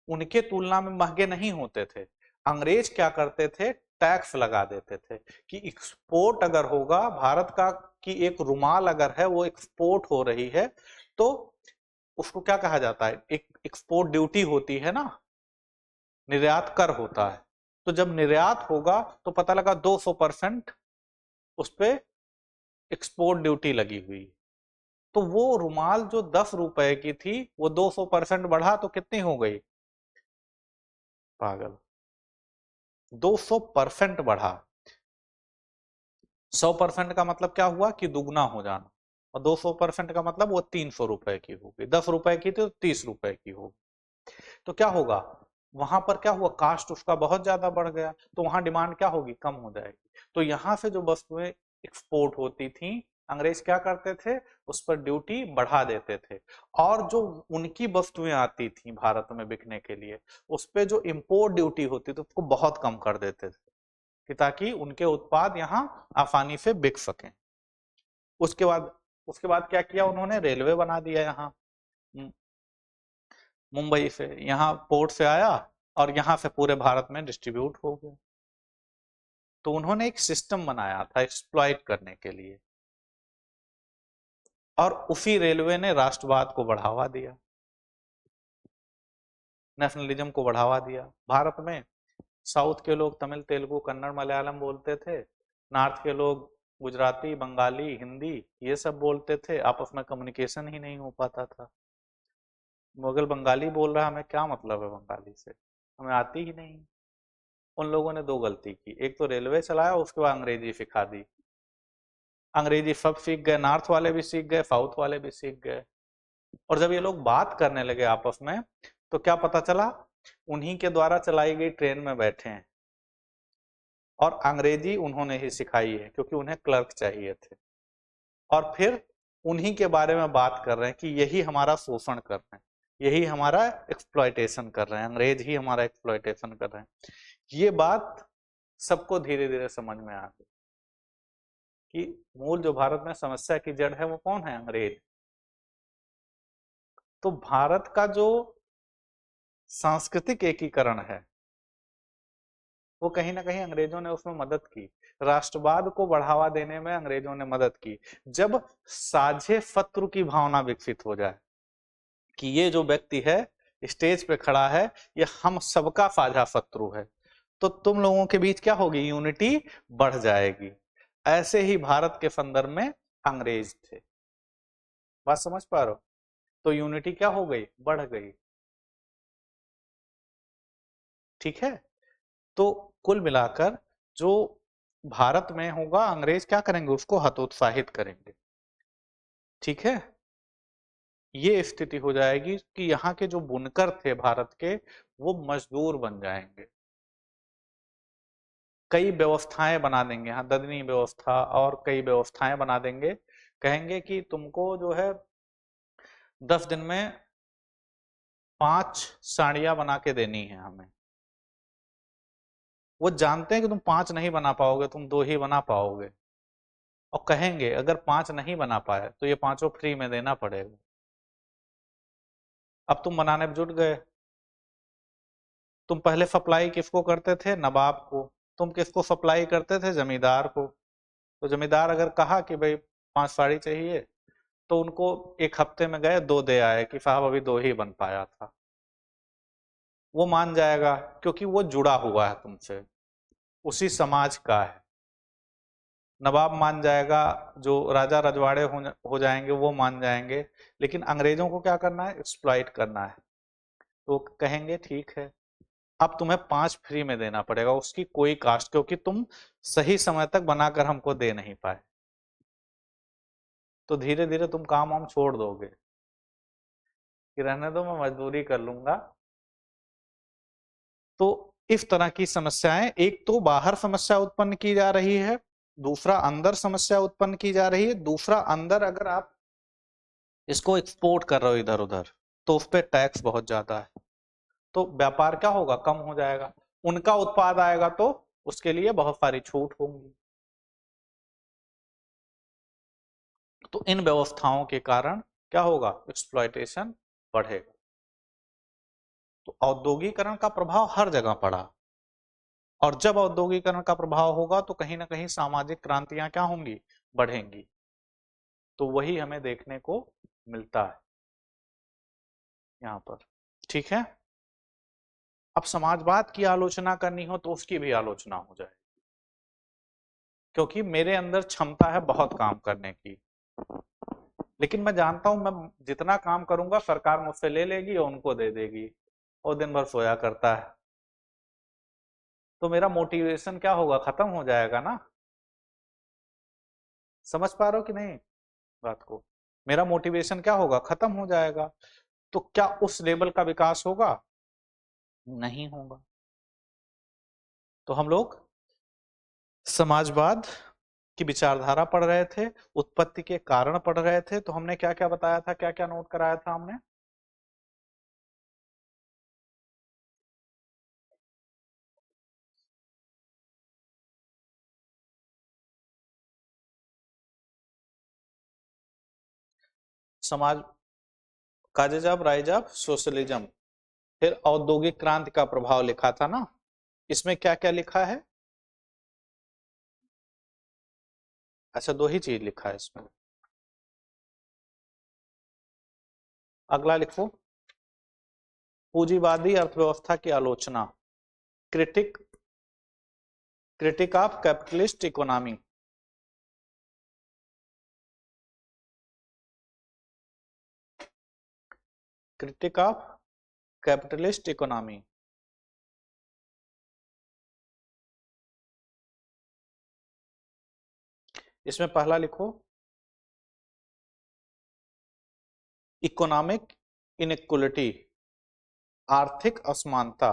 उनके तुलना में महंगे नहीं होते थे। अंग्रेज क्या करते थे, टैक्स लगा देते थे कि एक्सपोर्ट अगर होगा भारत का, कि एक रुमाल अगर है वो एक्सपोर्ट हो रही है, तो उसको क्या कहा जाता है, एक एक्सपोर्ट ड्यूटी होती है ना, निर्यात कर होता है। तो जब निर्यात होगा तो पता लगा 200% उस पर एक्सपोर्ट ड्यूटी लगी हुई, तो वो रुमाल जो 10 रुपए की थी वो 200% बढ़ा तो कितनी हो गई, पागल, 200% बढ़ा। 100% का मतलब क्या हुआ कि दुगना हो जाना, और 200% का मतलब वो 300 रुपए की होगी, 10 रुपए की थी तो 30 रुपए की होगी। तो क्या होगा, वहां पर क्या हुआ, कास्ट उसका बहुत ज्यादा बढ़ गया, तो वहां डिमांड क्या होगी, कम हो जाएगी। तो यहां से जो वस्तुएं एक्सपोर्ट होती थी, अंग्रेज क्या करते थे, उस पर ड्यूटी बढ़ा देते थे, और जो उनकी वस्तुएं आती थी भारत में बिकने के लिए, उस पर जो इम्पोर्ट ड्यूटी होती थी उसको बहुत कम कर देते थे, कि ताकि उनके उत्पाद यहाँ आसानी से बिक सकें। उसके बाद, उसके बाद क्या किया उन्होंने, रेलवे बना दिया यहाँ, मुंबई से यहाँ पोर्ट से आया और यहाँ से पूरे भारत में डिस्ट्रीब्यूट हो गया। तो उन्होंने एक सिस्टम बनाया था एक्सप्लॉइट करने के लिए, और उसी रेलवे ने राष्ट्रवाद को बढ़ावा दिया, नेशनलिज्म को बढ़ावा दिया। भारत में साउथ के लोग तमिल, तेलुगु, कन्नड़, मलयालम बोलते थे, नॉर्थ के लोग गुजराती, बंगाली, हिंदी ये सब बोलते थे, आपस में कम्युनिकेशन ही नहीं हो पाता था। मुगल बंगाली बोल रहा है, हमें क्या मतलब है बंगाली से, हमें आती ही नहीं। उन लोगों ने दो गलती की, एक तो रेलवे चलाया, उसके बाद अंग्रेजी सिखा दी। अंग्रेजी सब सीख गए, नॉर्थ वाले भी सीख गए, साउथ वाले भी सीख गए, और जब ये लोग बात करने लगे आपस में, तो क्या पता चला, उन्हीं के द्वारा चलाई गई ट्रेन में बैठे हैं, और अंग्रेजी उन्होंने ही सिखाई है क्योंकि उन्हें क्लर्क चाहिए थे, और फिर उन्हीं के बारे में बात कर रहे हैं कि यही हमारा शोषण कर रहे हैं, यही हमारा एक्सप्लॉयटेशन कर रहे हैं, अंग्रेज ही हमारा एक्सप्लॉयटेशन कर रहे हैं। ये बात सबको धीरे धीरे समझ में आ गई कि मूल जो भारत में समस्या की जड़ है वो कौन है, अंग्रेज। तो भारत का जो सांस्कृतिक एकीकरण है वो कहीं ना कहीं अंग्रेजों ने उसमें मदद की, राष्ट्रवाद को बढ़ावा देने में अंग्रेजों ने मदद की। जब साझे शत्रु की भावना विकसित हो जाए कि ये जो व्यक्ति है स्टेज पे खड़ा है, ये हम सबका साझा शत्रु है, तो तुम लोगों के बीच क्या होगी, यूनिटी बढ़ जाएगी। ऐसे ही भारत के संदर्भ में अंग्रेज थे, बात समझ पा रहे हो, तो यूनिटी क्या हो गई, बढ़ गई। ठीक है, तो कुल मिलाकर जो भारत में होगा, अंग्रेज क्या करेंगे, उसको हतोत्साहित करेंगे। ठीक है, ये स्थिति हो जाएगी कि यहाँ के जो बुनकर थे भारत के, वो मजदूर बन जाएंगे। कई व्यवस्थाएं बना देंगे, हाँ, दंडनीय व्यवस्था और कई व्यवस्थाएं बना देंगे, कहेंगे कि तुमको जो है 10 दिन में 5 साड़ियां बना के देनी है हमें। वो जानते हैं कि तुम 5 नहीं बना पाओगे, तुम 2 ही बना पाओगे, और कहेंगे अगर 5 नहीं बना पाए तो ये पांचों फ्री में देना पड़ेगा। अब तुम बनाने में जुट गए। तुम पहले सप्लाई किसको करते थे? नवाब को। तुम किसको सप्लाई करते थे? जमींदार को। तो जमींदार अगर कहा कि भाई 5 साड़ी चाहिए, तो उनको एक हफ्ते में गए 2 दे आए कि साहब अभी 2 ही बन पाया था। वो मान जाएगा क्योंकि वो जुड़ा हुआ है तुमसे, उसी समाज का है। नवाब मान जाएगा, जो राजा रजवाड़े हो जाएंगे वो मान जाएंगे। लेकिन अंग्रेजों को क्या करना है? एक्सप्लॉइट करना है। तो कहेंगे ठीक है, अब तुम्हें 5 फ्री में देना पड़ेगा, उसकी कोई कास्ट, क्योंकि तुम सही समय तक बनाकर हमको दे नहीं पाए। तो धीरे धीरे तुम काम वाम छोड़ दोगे कि रहने दो, मैं मजदूरी कर लूंगा। तो इस तरह की समस्याएं, एक तो बाहर समस्या उत्पन्न की जा रही है, दूसरा अंदर समस्या उत्पन्न की जा रही है, दूसरा अंदर अगर आप इसको एक्सपोर्ट कर रहे हो इधर उधर तो उस पर टैक्स बहुत ज्यादा है। तो व्यापार क्या होगा? कम हो जाएगा। उनका उत्पाद आएगा तो उसके लिए बहुत सारी छूट होंगी। तो इन व्यवस्थाओं के कारण क्या होगा? एक्सप्लॉयटेशन बढ़ेगा। तो औद्योगिकरण का प्रभाव हर जगह पड़ा, और जब औद्योगिकरण का प्रभाव होगा तो कहीं ना कहीं सामाजिक क्रांतियां क्या होंगी? बढ़ेंगी। तो वही हमें देखने को मिलता है यहाँ पर। ठीक है। अब समाजवाद की आलोचना करनी हो तो उसकी भी आलोचना हो जाए, क्योंकि मेरे अंदर क्षमता है बहुत काम करने की, लेकिन मैं जानता हूं मैं जितना काम करूंगा सरकार मुझसे ले लेगी और उनको दे देगी, और दिन भर सोया करता है। तो मेरा मोटिवेशन क्या होगा? खत्म हो जाएगा ना। समझ पा रहे हो कि नहीं बात को? मेरा मोटिवेशन क्या होगा? खत्म हो जाएगा। तो क्या उस लेवल का विकास होगा? नहीं होगा। तो हम लोग समाजवाद की विचारधारा पढ़ रहे थे, उत्पत्ति के कारण पढ़ रहे थे। तो हमने क्या क्या बताया था, क्या क्या नोट कराया था हमने? समाज काजेजाब राइजाब सोशलिज्म, फिर औद्योगिक क्रांति का प्रभाव लिखा था ना। इसमें क्या क्या लिखा है? अच्छा, 2 ही चीज लिखा है इसमें। अगला लिखो, पूंजीवादी अर्थव्यवस्था की आलोचना, critic critic of capitalist economy. Critic of capitalist economy. इसमें पहला लिखो, इकोनॉमिक इनइक्वलिटी, आर्थिक असमानता।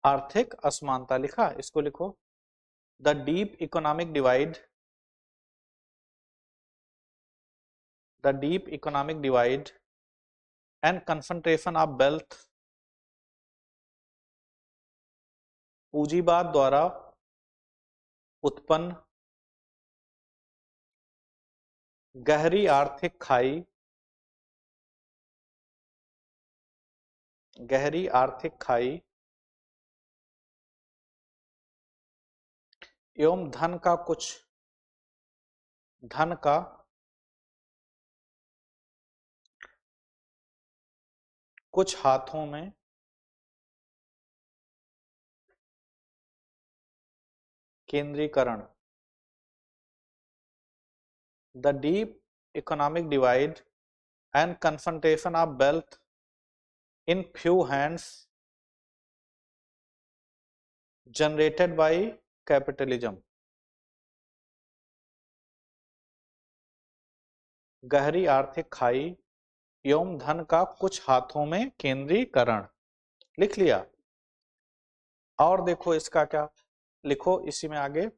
आर्थिक असमानता लिखा, इसको लिखो, the deep economic divide, the deep economic divide and concentration of wealth, पूंजीवाद द्वारा उत्पन्न गहरी आर्थिक खाई, गहरी आर्थिक खाई एवं धन का कुछ हाथों में केंद्रीकरण, the deep economic divide and concentration of wealth in few hands generated by capitalism. गहरी आर्थिक खाई एवं धन का कुछ हाथों में केंद्रीकरण, लिख लिया। और देखो इसका क्या लिखो इसी में आगे,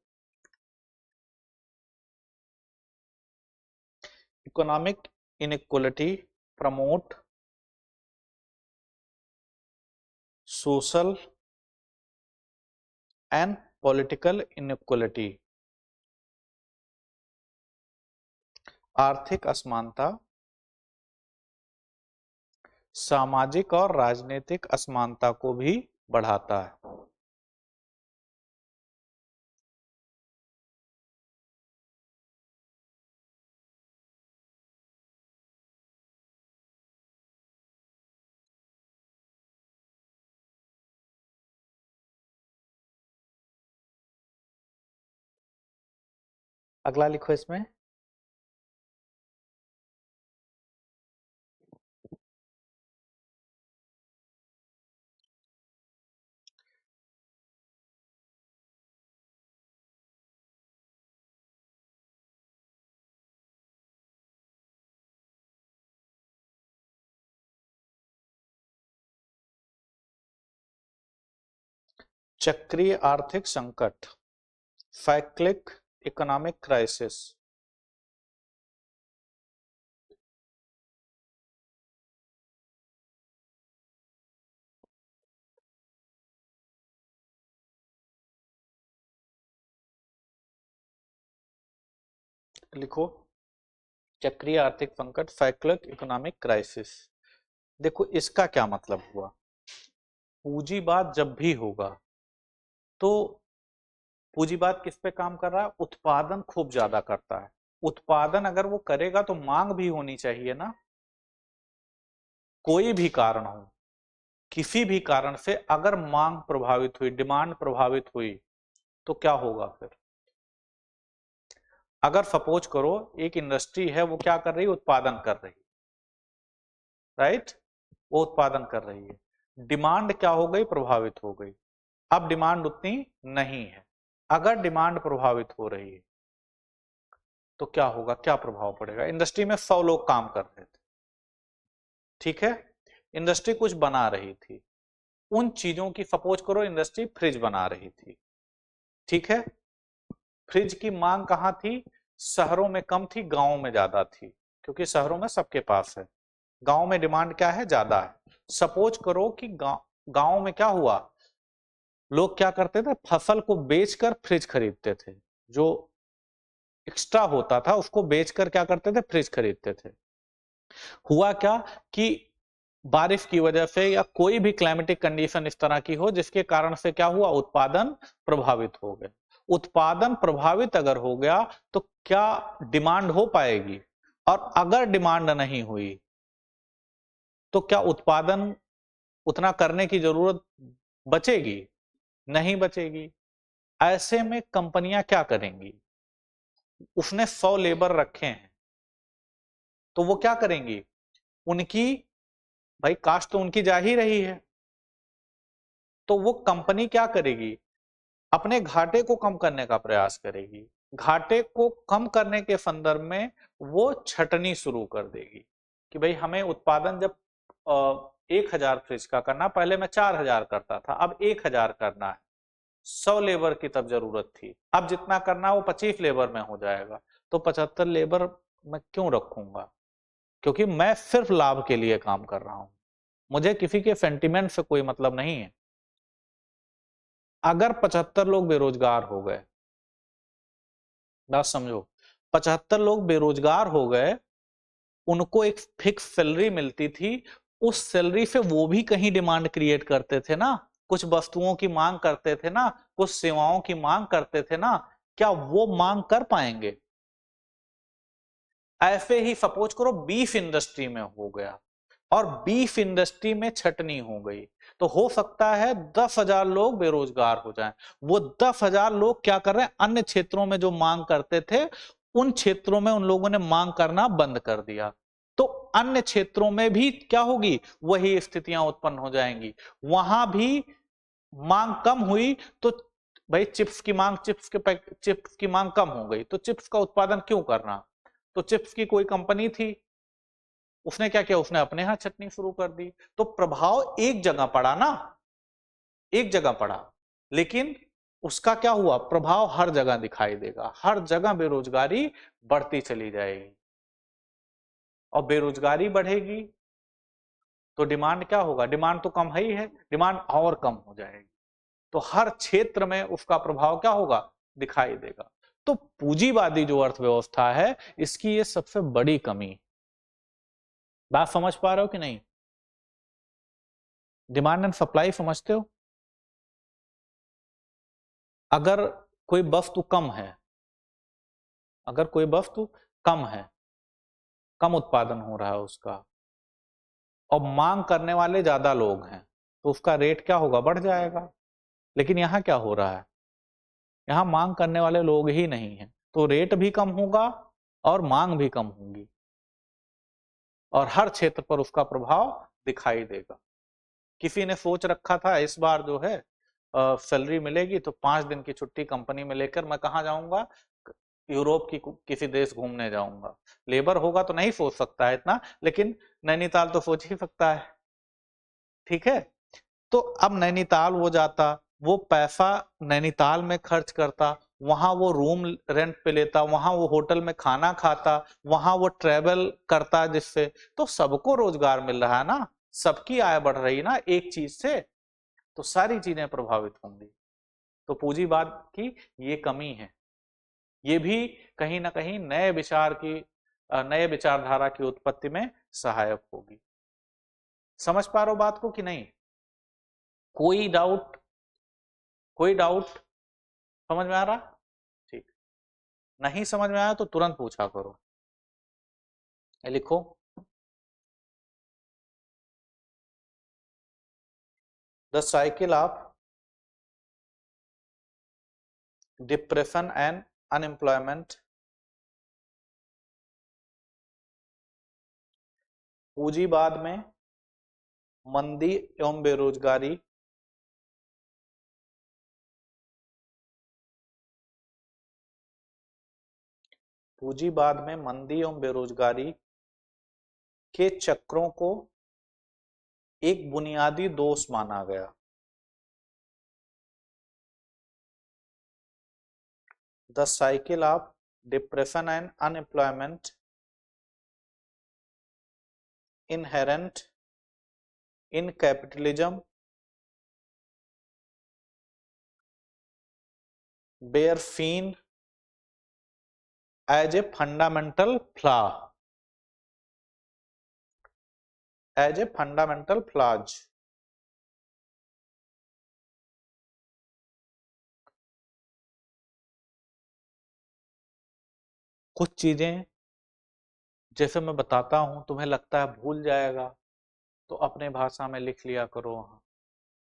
economic inequality promote social and political inequality. आर्थिक असमानता सामाजिक और राजनीतिक असमानता को भी बढ़ाता है। अगला लिखो इसमें। चक्रीय आर्थिक संकट, साइक्लिक इकोनॉमिक क्राइसिस। लिखो चक्रीय आर्थिक संकट, साइक्लिक इकोनॉमिक क्राइसिस। देखो इसका क्या मतलब हुआ, पूंजीवाद जब भी होगा तो पूंजीवाद किस पे काम कर रहा है, उत्पादन खूब ज्यादा करता है। उत्पादन अगर वो करेगा तो मांग भी होनी चाहिए ना। कोई भी कारण हो, किसी भी कारण से अगर मांग प्रभावित हुई, डिमांड प्रभावित हुई तो क्या होगा फिर। अगर सपोज करो एक इंडस्ट्री है, वो क्या कर रही है, उत्पादन कर रही है, राइट, वो उत्पादन कर रही है, डिमांड क्या हो गई, प्रभावित हो गई। अब डिमांड उतनी नहीं है। अगर डिमांड प्रभावित हो रही है तो क्या होगा, क्या प्रभाव पड़ेगा। इंडस्ट्री में 100 लोग काम कर रहे थे, ठीक है, इंडस्ट्री कुछ बना रही थी, उन चीजों की, सपोज करो इंडस्ट्री फ्रिज बना रही थी, ठीक है, फ्रिज की मांग कहां थी, शहरों में कम थी, गांवों में ज्यादा थी, क्योंकि शहरों में सबके पास है, गांव में डिमांड क्या है, ज्यादा है। सपोज करो कि गांव में क्या हुआ, लोग क्या करते थे, फसल को बेचकर फ्रिज खरीदते थे, जो एक्स्ट्रा होता था उसको बेचकर क्या करते थे, फ्रिज खरीदते थे। हुआ क्या कि बारिश की वजह से या कोई भी क्लाइमेटिक कंडीशन इस तरह की हो जिसके कारण से क्या हुआ, उत्पादन प्रभावित हो गया। उत्पादन प्रभावित अगर हो गया तो क्या डिमांड हो पाएगी, और अगर डिमांड नहीं हुई तो क्या उत्पादन उतना करने की जरूरत बचेगी, नहीं बचेगी। ऐसे में कंपनियां क्या करेंगी, उसने 100 लेबर रखे हैं तो वो क्या करेंगी, उनकी भाई कास्ट तो उनकी जा ही रही है, तो वो कंपनी क्या करेगी, अपने घाटे को कम करने का प्रयास करेगी। घाटे को कम करने के संदर्भ में वो छटनी शुरू कर देगी कि भाई हमें उत्पादन जब 1000 फ्रिज का करना, पहले मैं 4000 करता था, अब 1000 करना है, 100 लेबर की तब जरूरत थी, अब जितना करना वो 25 लेबर में हो जाएगा, तो 75 लेबर मैं क्यों रखूंगा, क्योंकि मैं सिर्फ लाभ के लिए काम कर रहा हूं, मुझे किसी के सेंटिमेंट से कोई मतलब नहीं है। अगर 75 लोग बेरोजगार हो गए, बात समझो, 75 लोग बेरोजगार हो गए, उनको एक फिक्स सैलरी मिलती थी, उस सैलरी से वो भी कहीं डिमांड क्रिएट करते थे ना, कुछ वस्तुओं की मांग करते थे ना, कुछ सेवाओं की मांग करते थे ना, क्या वो मांग कर पाएंगे। ऐसे ही सपोज करो बीफ इंडस्ट्री में हो गया और बीफ इंडस्ट्री में छटनी हो गई, तो हो सकता है 10,000 लोग बेरोजगार हो जाएं। वो 10,000 लोग क्या कर रहे हैं, अन्य क्षेत्रों में जो मांग करते थे उन क्षेत्रों में उन लोगों ने मांग करना बंद कर दिया, तो अन्य क्षेत्रों में भी क्या होगी, वही स्थितियां उत्पन्न हो जाएंगी। वहां भी मांग कम हुई तो भाई चिप्स की मांग, चिप्स की मांग कम हो गई, तो चिप्स का उत्पादन क्यों करना, तो चिप्स की कोई कंपनी थी, उसने क्या किया, उसने अपने यहां छटनी शुरू कर दी, तो प्रभाव एक जगह पड़ा ना, एक जगह पड़ा, लेकिन उसका क्या हुआ, प्रभाव हर जगह दिखाई देगा, हर जगह बेरोजगारी बढ़ती चली जाएगी। और बेरोजगारी बढ़ेगी तो डिमांड क्या होगा, डिमांड तो कम है, डिमांड और कम हो जाएगी, तो हर क्षेत्र में उसका प्रभाव क्या होगा, दिखाई देगा। तो पूंजीवादी जो अर्थव्यवस्था है इसकी ये सबसे बड़ी कमी। बात समझ पा रहे हो कि नहीं? डिमांड एंड सप्लाई समझते हो? अगर कोई वस्तु कम है, अगर कोई वस्तु कम है, कम उत्पादन हो रहा है उसका, और मांग करने वाले ज्यादा लोग हैं, तो उसका रेट क्या होगा, बढ़ जाएगा। लेकिन यहां क्या हो रहा है, यहां मांग करने वाले लोग ही नहीं है, तो रेट भी कम होगा और मांग भी कम होगी, और हर क्षेत्र पर उसका प्रभाव दिखाई देगा। किसी ने सोच रखा था इस बार जो है सैलरी मिलेगी तो 5 दिन की छुट्टी कंपनी में लेकर मैं कहा जाऊंगा, यूरोप की किसी देश घूमने जाऊंगा। लेबर होगा तो नहीं सोच सकता है इतना, लेकिन नैनीताल तो सोच ही सकता है। ठीक है, तो अब नैनीताल वो जाता, वो पैसा नैनीताल में खर्च करता, वहां वो रूम रेंट पे लेता, वहां वो होटल में खाना खाता, वहां वो ट्रेवल करता, जिससे तो सबको रोजगार मिल रहा है ना, सबकी आय बढ़ रही ना एक चीज से, तो सारी चीजें प्रभावित होंगी। तो पूंजीवाद की ये कमी है, ये भी कहीं ना कहीं नए विचार की, नए विचारधारा की उत्पत्ति में सहायक होगी। समझ पा रहे हो बात को कि नहीं? कोई डाउट, कोई डाउट समझ में आ रहा? ठीक, नहीं समझ में आया तो तुरंत पूछा करो। ये लिखो, the cycle of depression and unemployment. पूंजीवाद में मंदी एवं बेरोजगारी, पूंजीवाद में मंदी एवं बेरोजगारी के चक्रों को एक बुनियादी दोष माना गया। The cycle of depression and unemployment inherent in capitalism bear seen as a fundamental flaw, as a fundamental flaws। कुछ चीजें जैसे मैं बताता हूं तुम्हें लगता है भूल जाएगा, तो अपने भाषा में लिख लिया करो वहां।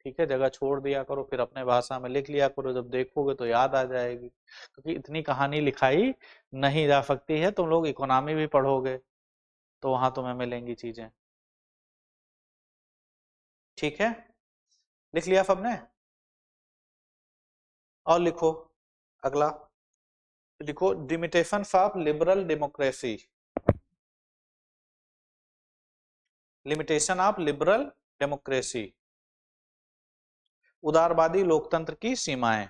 ठीक है, जगह छोड़ दिया करो, फिर अपने भाषा में लिख लिया करो, जब देखोगे तो याद आ जाएगी, क्योंकि इतनी कहानी लिखाई नहीं जा सकती है। तुम लोग इकोनॉमी भी पढ़ोगे तो वहां तुम्हें मिलेंगी चीजें। ठीक है, लिख लिया सबने? और लिखो अगला, लिखो limitations of liberal democracy, limitation of liberal democracy, उदारवादी लोकतंत्र की सीमाएं।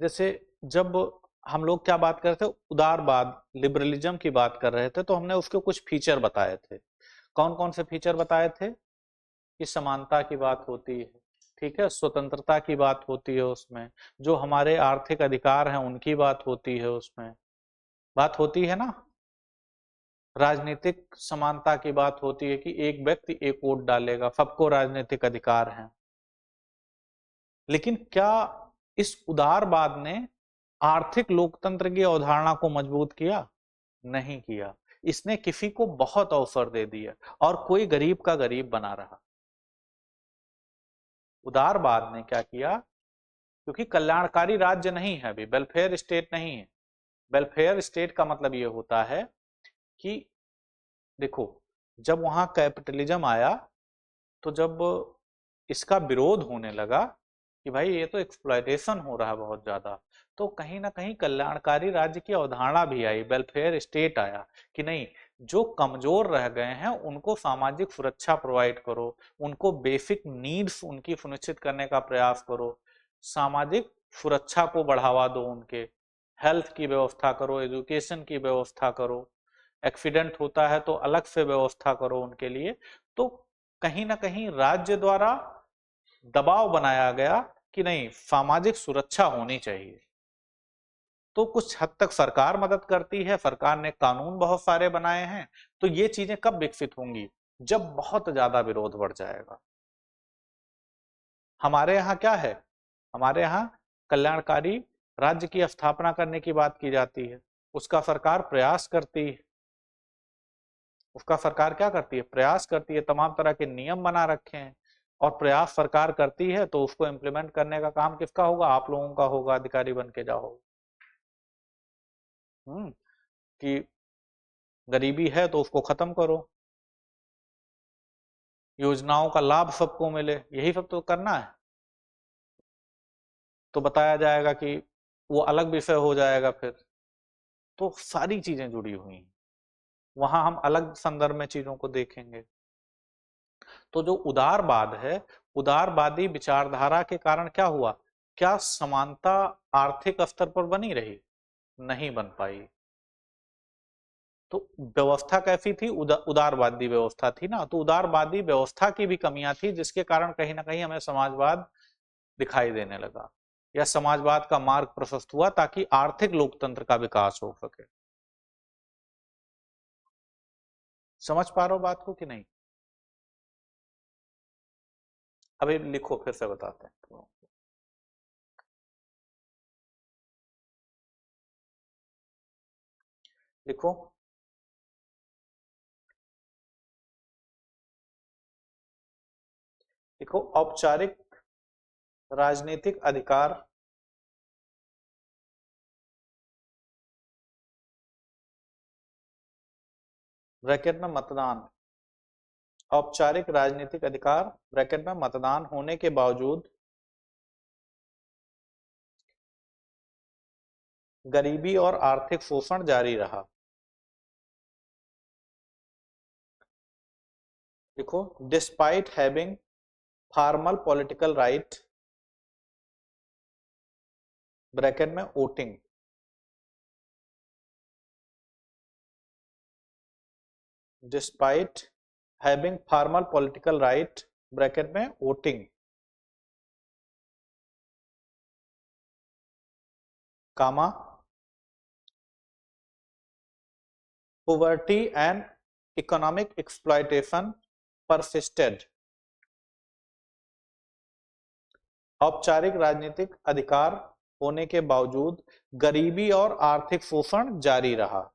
जैसे जब हम लोग क्या बात कर रहे थे, उदारवाद लिबरलिज्म की बात कर रहे थे, तो हमने उसके कुछ फीचर बताए थे। कौन कौन से फीचर बताए थे? कि समानता की बात होती है, ठीक है, स्वतंत्रता की बात होती है उसमें, जो हमारे आर्थिक अधिकार हैं उनकी बात होती है उसमें, बात होती है ना। राजनीतिक समानता की बात होती है कि एक व्यक्ति एक वोट डालेगा, सबको राजनीतिक अधिकार हैं। लेकिन क्या इस उदारवाद ने आर्थिक लोकतंत्र की अवधारणा को मजबूत किया? नहीं किया। इसने किसी को बहुत अवसर दे दिया और कोई गरीब का गरीब बना रहा। उदारवाद ने क्या किया, क्योंकि कल्याणकारी राज्य नहीं है, अभी वेलफेयर स्टेट नहीं है। वेलफेयर स्टेट का मतलब ये होता है कि देखो, जब वहां कैपिटलिज्म आया, तो जब इसका विरोध होने लगा, कि भाई ये तो एक्सप्लॉयटेशन हो रहा है बहुत ज्यादा। तो कहीं ना कहीं कल्याणकारी राज्य की अवधारणा भी आई, वेलफेयर स्टेट आया कि नहीं, जो कमजोर रह गए हैं उनको सामाजिक सुरक्षा प्रोवाइड करो, उनको बेसिक नीड्स उनकी सुनिश्चित करने का प्रयास करो, सामाजिक सुरक्षा को बढ़ावा दो, उनके हेल्थ की व्यवस्था करो, एजुकेशन की व्यवस्था करो, एक्सीडेंट होता है तो अलग से व्यवस्था करो उनके लिए। तो कहीं ना कहीं राज्य द्वारा दबाव बनाया गया कि नहीं, सामाजिक सुरक्षा होनी चाहिए। तो कुछ हद तक सरकार मदद करती है, सरकार ने कानून बहुत सारे बनाए हैं। तो ये चीजें कब विकसित होंगी, जब बहुत ज्यादा विरोध बढ़ जाएगा। हमारे यहाँ क्या है, हमारे यहाँ कल्याणकारी राज्य की स्थापना करने की बात की जाती है, उसका सरकार प्रयास करती है, उसका सरकार क्या करती है, प्रयास करती है, तमाम तरह के नियम बना रखे हैं। और प्रयास सरकार करती है तो उसको इम्प्लीमेंट करने का काम किसका होगा, आप लोगों का होगा, अधिकारी बन के जाओ। कि गरीबी है तो उसको खत्म करो, योजनाओं का लाभ सबको मिले, यही सब तो करना है। तो बताया जाएगा कि वो अलग विषय हो जाएगा फिर। तो सारी चीजें जुड़ी हुई हैं, वहां हम अलग संदर्भ में चीजों को देखेंगे। तो जो उदारवाद है, उदारवादी विचारधारा के कारण क्या हुआ, क्या समानता आर्थिक स्तर पर बनी रही, नहीं बन पाई। तो व्यवस्था कैसी थी, उदारवादी व्यवस्था थी ना। तो उदारवादी व्यवस्था की भी कमियां थी, जिसके कारण कहीं ना कहीं हमें समाजवाद दिखाई देने लगा, या समाजवाद का मार्ग प्रशस्त हुआ ताकि आर्थिक लोकतंत्र का विकास हो सके। समझ पा रहे हो बात को कि नहीं? अभी लिखो, फिर से बताते हैं। लिखो। लिखो, औपचारिक राजनीतिक अधिकार ब्रैकेट में मतदान, औपचारिक राजनीतिक अधिकार ब्रैकेट में मतदान होने के बावजूद गरीबी और आर्थिक शोषण जारी रहा। देखो, despite having formal political right bracket में voting, despite having formal political right bracket में voting, comma poverty and economic exploitation persisted। औपचारिक राजनीतिक अधिकार होने के बावजूद गरीबी और आर्थिक शोषण जारी रहा।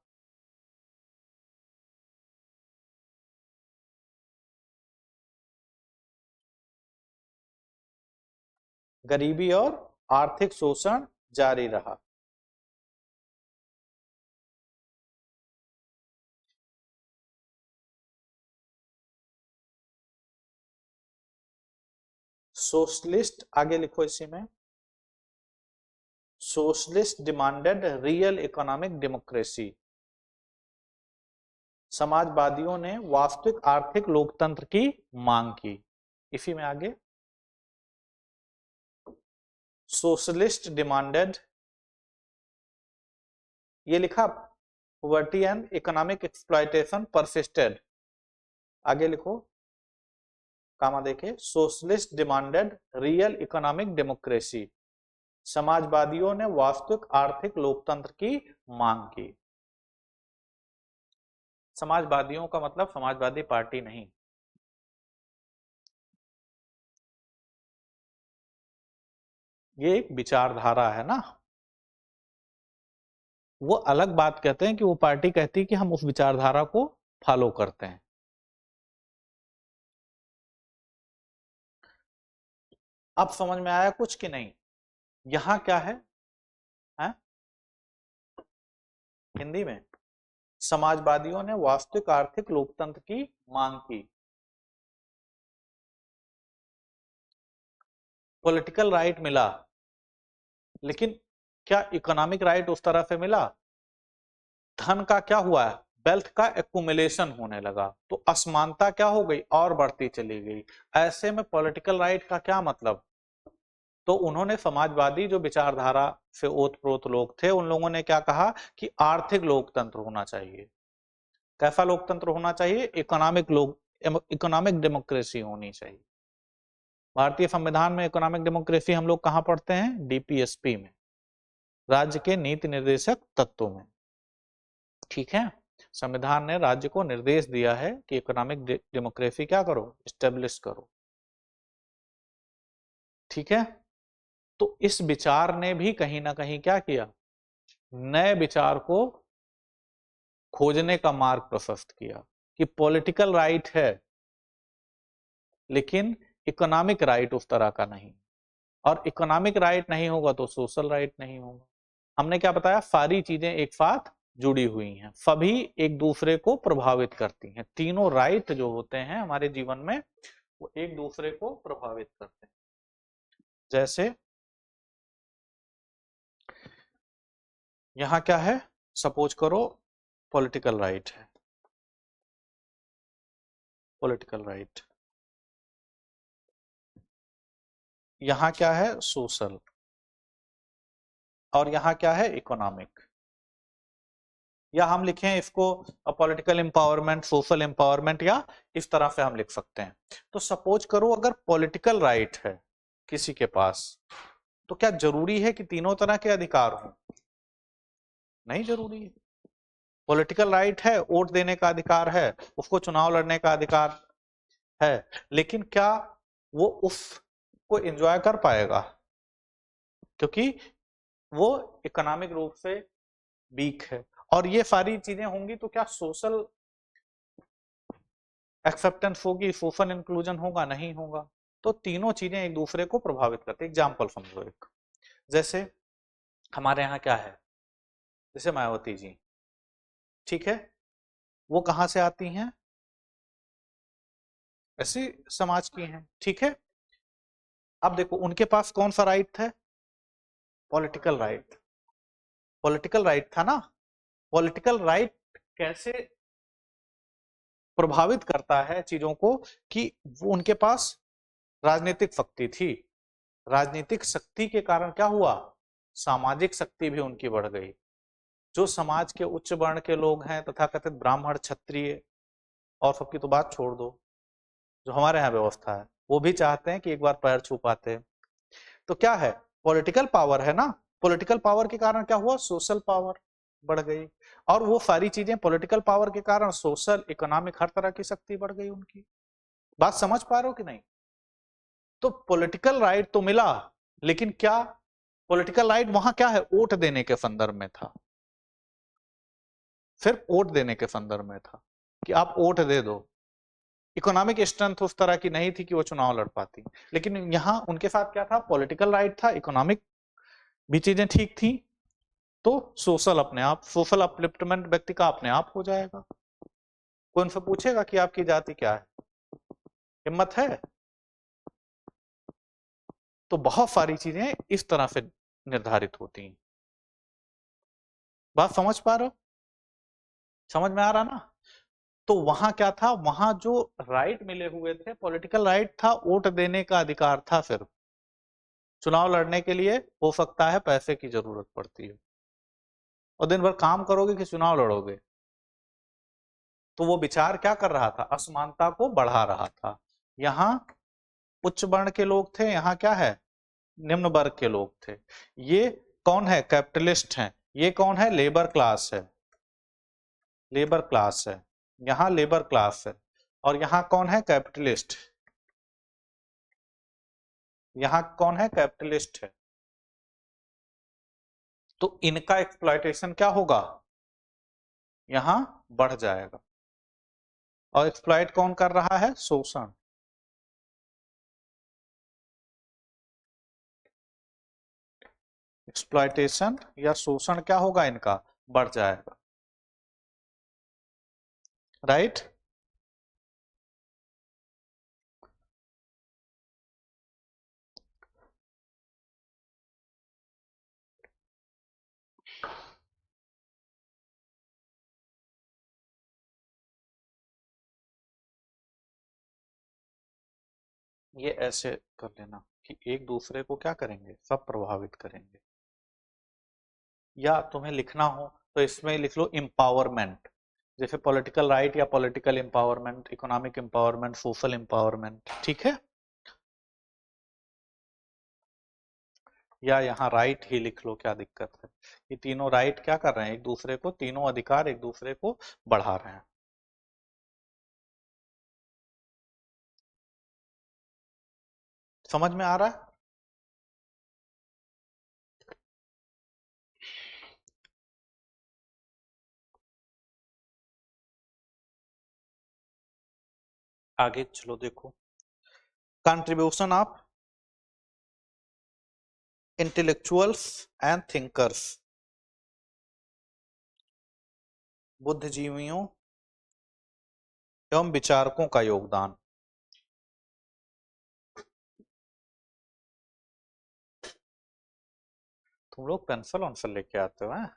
गरीबी और आर्थिक शोषण जारी रहा। सोशलिस्ट, आगे लिखो इसी में, socialist demanded real economic democracy. समाजवादियों ने वास्तविक आर्थिक लोकतंत्र की मांग की। इसी में आगे, सोशलिस्ट डिमांडेड, ये लिखा, poverty and economic exploitation persisted. आगे लिखो, कामा देखे, socialist demanded real economic democracy. समाजवादियों ने वास्तविक आर्थिक लोकतंत्र की मांग की। समाजवादियों का मतलब समाजवादी पार्टी नहीं, ये एक विचारधारा है ना। वो अलग बात कहते हैं कि वो पार्टी कहती है कि हम उस विचारधारा को फॉलो करते हैं। अब समझ में आया कुछ कि नहीं? यहां क्या है? हिंदी में, समाजवादियों ने वास्तविक आर्थिक लोकतंत्र की मांग की। पॉलिटिकल राइट मिला, लेकिन क्या इकोनॉमिक राइट उस तरह से मिला? धन का क्या हुआ है, वेल्थ का एक्यूमुलेशन होने लगा, तो असमानता क्या हो गई, और बढ़ती चली गई। ऐसे में पॉलिटिकल राइट का क्या मतलब? तो उन्होंने समाजवादी जो विचारधारा से ओतप्रोत लोग थे, उन लोगों ने क्या कहा कि आर्थिक लोकतंत्र होना चाहिए। कैसा लोकतंत्र होना चाहिए? इकोनॉमिक डेमोक्रेसी होनी चाहिए। भारतीय संविधान में इकोनॉमिक डेमोक्रेसी हम लोग कहां पढ़ते हैं? डीपीएसपी में, राज्य के नीति निर्देशक तत्वों में। ठीक है, संविधान ने राज्य को निर्देश दिया है कि इकोनॉमिक डेमोक्रेसी क्या करो, स्टेब्लिश करो। ठीक है, तो इस विचार ने भी कहीं ना कहीं क्या किया, नए विचार को खोजने का मार्ग प्रशस्त किया कि पॉलिटिकल राइट है, लेकिन इकोनॉमिक राइट उस तरह का नहीं, और इकोनॉमिक राइट नहीं होगा तो सोशल राइट नहीं होगा। हमने क्या बताया, सारी चीजें एक साथ जुड़ी हुई हैं, सभी एक दूसरे को प्रभावित करती हैं। तीनों राइट जो होते हैं हमारे जीवन में, वो एक दूसरे को प्रभावित करते हैं। जैसे यहां क्या है, सपोज करो पॉलिटिकल राइट है, पॉलिटिकल राइट, यहां क्या है, सोशल, और यहां क्या है, इकोनॉमिक। या हम लिखें इसको पॉलिटिकल एम्पावरमेंट, सोशल एम्पावरमेंट, या इस तरह से हम लिख सकते हैं। तो सपोज करो अगर पॉलिटिकल राइट है किसी के पास, तो क्या जरूरी है कि तीनों तरह के अधिकार हों? नहीं जरूरी है। पॉलिटिकल राइट है, वोट देने का अधिकार है, उसको चुनाव लड़ने का अधिकार है, लेकिन क्या वो उसको एंजॉय कर पाएगा? क्योंकि वो इकोनॉमिक रूप से वीक है। और ये सारी चीजें होंगी तो क्या सोशल एक्सेप्टेंस होगी, सोशल इंक्लूजन होगा? नहीं होगा। तो तीनों चीजें एक दूसरे को प्रभावित करती है। एग्जाम्पल समझो एक, जैसे हमारे यहाँ क्या है, जैसे मायावती जी, ठीक है, वो कहां से आती हैं? ऐसी समाज की हैं, ठीक है। अब देखो उनके पास कौन सा राइट था? Political right. पॉलिटिकल राइट था ना। पॉलिटिकल राइट कैसे प्रभावित करता है चीजों को, कि वो उनके पास राजनीतिक शक्ति थी। राजनीतिक शक्ति के कारण क्या हुआ, सामाजिक शक्ति भी उनकी बढ़ गई। जो समाज के उच्च वर्ण के लोग हैं, तथाकथित ब्राह्मण, क्षत्रिय, और सबकी तो बात छोड़ दो, जो हमारे यहाँ व्यवस्था है, वो भी चाहते हैं कि एक बार पैर छू पाते। तो क्या है, पॉलिटिकल पावर है ना। पॉलिटिकल पावर के कारण क्या हुआ, सोशल पावर बढ़ गई। और वो सारी चीजें पॉलिटिकल पावर के कारण सोशल, इकोनॉमिक, हर तरह की शक्ति बढ़ गई उनकी। बात समझ पा रहे हो कि नहीं? तो पॉलिटिकल राइट तो मिला, लेकिन क्या पॉलिटिकल राइट वहां क्या है, वोट देने के संदर्भ में था। सिर्फ वोट देने के संदर्भ में था कि आप वोट दे दो। इकोनॉमिक स्ट्रेंथ उस तरह की नहीं थी कि वो चुनाव लड़ पाती। लेकिन यहां उनके साथ क्या था, पॉलिटिकल राइट था, इकोनॉमिक भी चीजें ठीक थी, तो सोशल अपने आप, सोशल अपलिफ्टमेंट व्यक्ति का अपने आप हो जाएगा। कोई उनसे पूछेगा कि आपकी जाति क्या है? हिम्मत है? तो बहुत सारी चीजें इस तरह से निर्धारित होती हैं। बात समझ पा रहे हो? समझ में आ रहा ना? तो वहां क्या था, वहां जो राइट मिले हुए थे, पॉलिटिकल राइट था, वोट देने का अधिकार था। सिर्फ चुनाव लड़ने के लिए हो सकता है पैसे की जरूरत पड़ती है, और दिन भर काम करोगे कि चुनाव लड़ोगे? तो वो विचार क्या कर रहा था, असमानता को बढ़ा रहा था। यहाँ उच्च वर्ण के लोग थे, यहाँ क्या है, निम्न वर्ग के लोग थे। ये कौन है, कैपिटलिस्ट हैं। ये कौन है, लेबर क्लास है, लेबर क्लास है। यहाँ लेबर क्लास है, और यहाँ कौन है, कैपिटलिस्ट। यहाँ कौन है, कैपिटलिस्ट है। तो इनका एक्सप्लॉयटेशन क्या होगा, यहाँ बढ़ जाएगा। और एक्सप्लॉइट कौन कर रहा है, शोषण। एक्सप्लॉयटेशन या शोषण क्या होगा, इनका बढ़ जाएगा। राइट। ये ऐसे कर लेना कि एक दूसरे को क्या करेंगे, सब प्रभावित करेंगे। या तुम्हें लिखना हो तो इसमें लिख लो इम्पावरमेंट, जैसे पॉलिटिकल राइट या political empowerment, economic empowerment, social empowerment, ठीक है। या यहाँ राइट ही लिख लो, क्या दिक्कत है। ये तीनों राइट क्या कर रहे हैं, एक दूसरे को, तीनों अधिकार एक दूसरे को बढ़ा रहे हैं। समझ में आ रहा है। आगे चलो देखो, contribution of intellectuals and thinkers, बुद्धिजीवियों एवं विचारकों का योगदान। तुम लोग पेंसिल वंसिल लेके आते हो हैं?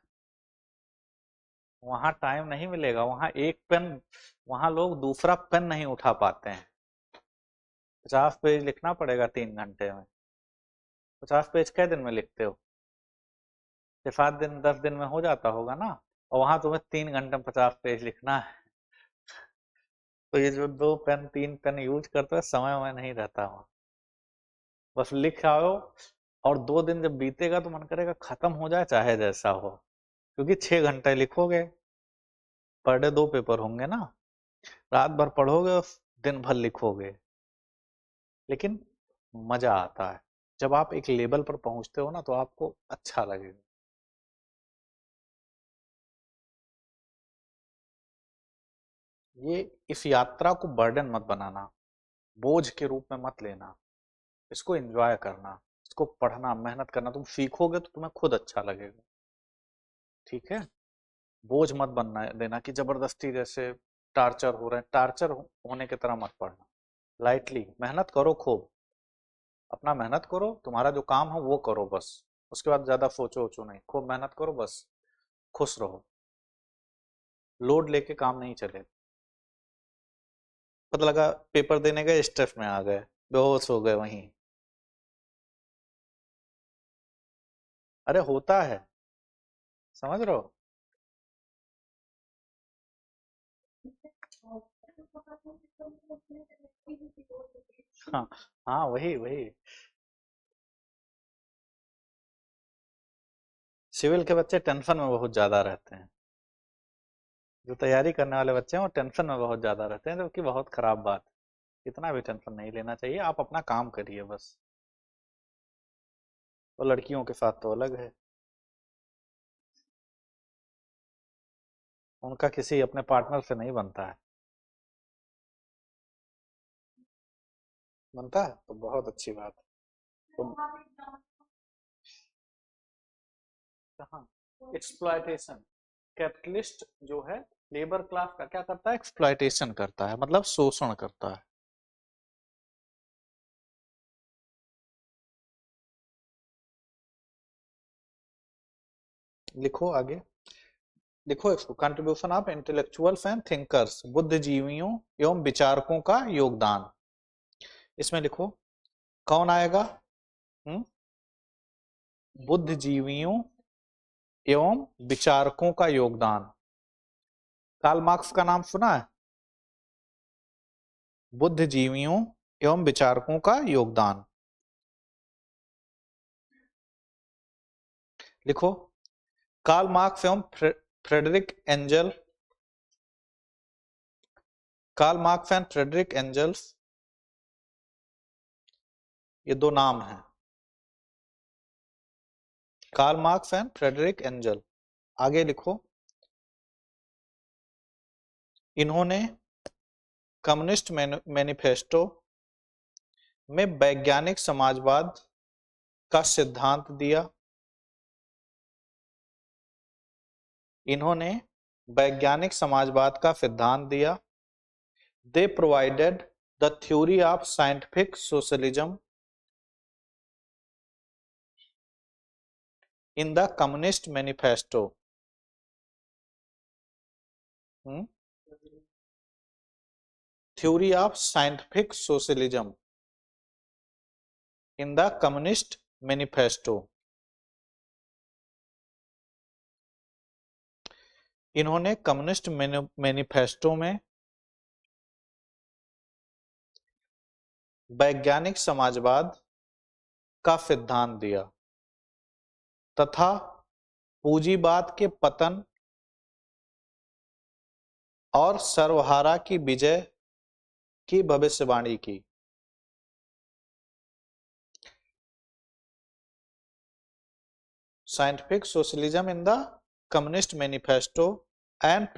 वहां टाइम नहीं मिलेगा, वहां एक पेन, वहां लोग दूसरा पेन नहीं उठा पाते हैं। 50 पेज लिखना पड़ेगा 3 घंटे में। 50 पेज कै दिन में लिखते हो? 6 7 दिन 10 दिन में हो जाता होगा ना। और वहां तुम्हें 3 घंटे में 50 पेज लिखना है। तो ये जो 2 पेन 3 पेन यूज करते हैं, समय वह नहीं रहता वहां। बस लिख आओ, और 2 दिन जब बीतेगा तो मन करेगा खत्म हो जाए चाहे जैसा हो, क्योंकि 6 घंटे लिखोगे, पर डे 2 पेपर होंगे ना, रात भर पढ़ोगे, दिन भर लिखोगे, लेकिन मजा आता है। जब आप एक लेवल पर पहुंचते हो ना तो आपको अच्छा लगेगा। ये इस यात्रा को बर्डन मत बनाना, बोझ के रूप में मत लेना, इसको एंजॉय करना, इसको पढ़ना, मेहनत करना, तुम सीखोगे तो तुम्हें खुद अच्छा लगेगा। ठीक है, बोझ मत बनना देना कि जबरदस्ती जैसे टार्चर हो रहे हैं, टार्चर होने की तरह मत पढ़ना। लाइटली मेहनत करो खूब, अपना मेहनत करो, तुम्हारा जो काम है वो करो बस, उसके बाद ज्यादा सोचो ओचो नहीं, खूब मेहनत करो बस, खुश रहो। लोड लेके काम नहीं चले। पता लगा पेपर देने गए, स्ट्रेस में आ गए, बेहोश हो गए वहीं। अरे होता है, समझ रहे हो। हाँ, हाँ वही वही। सिविल के बच्चे टेंशन में बहुत ज्यादा रहते हैं, जो तैयारी करने वाले बच्चे हैं वो टेंशन में बहुत ज्यादा रहते हैं, जो कि बहुत खराब बात है। इतना भी टेंशन नहीं लेना चाहिए, आप अपना काम करिए बस। और लड़कियों के साथ तो अलग है, उनका किसी अपने पार्टनर से नहीं बनता है। बनता है तो बहुत अच्छी बात है। तो कहाँ एक्सप्लॉयटेशन, कैपिटलिस्ट जो है लेबर क्लास का क्या करता है, एक्सप्लॉयटेशन करता है, मतलब शोषण करता है। लिखो आगे, लिखो इसको, contribution of intellectuals and thinkers, बुद्धिजीवियों एवं विचारकों का योगदान। इसमें लिखो कौन आएगा। हम्म, बुद्धिजीवियों एवं विचारकों का योगदान। कार्ल मार्क्स का नाम सुना है। बुद्धिजीवियों एवं विचारकों का योगदान लिखो, कार्ल मार्क्स एवं Friedrich Engel, Karl Marx and Friedrich Engels, ये दो नाम हैं, Karl Marx and Friedrich Engel. आगे लिखो, इन्होंने कम्युनिस्ट मैनिफेस्टो में वैज्ञानिक समाजवाद का सिद्धांत दिया। इन्होंने वैज्ञानिक समाजवाद का सिद्धांत दिया। दे provided the theory of scientific socialism in the communist manifesto. Theory of scientific socialism, in the communist manifesto. इन्होंने कम्युनिस्ट मैनिफेस्टो में वैज्ञानिक समाजवाद का सिद्धांत दिया तथा पूंजीवाद के पतन और सर्वहारा की विजय की भविष्यवाणी की। Scientific socialism in the communist manifesto and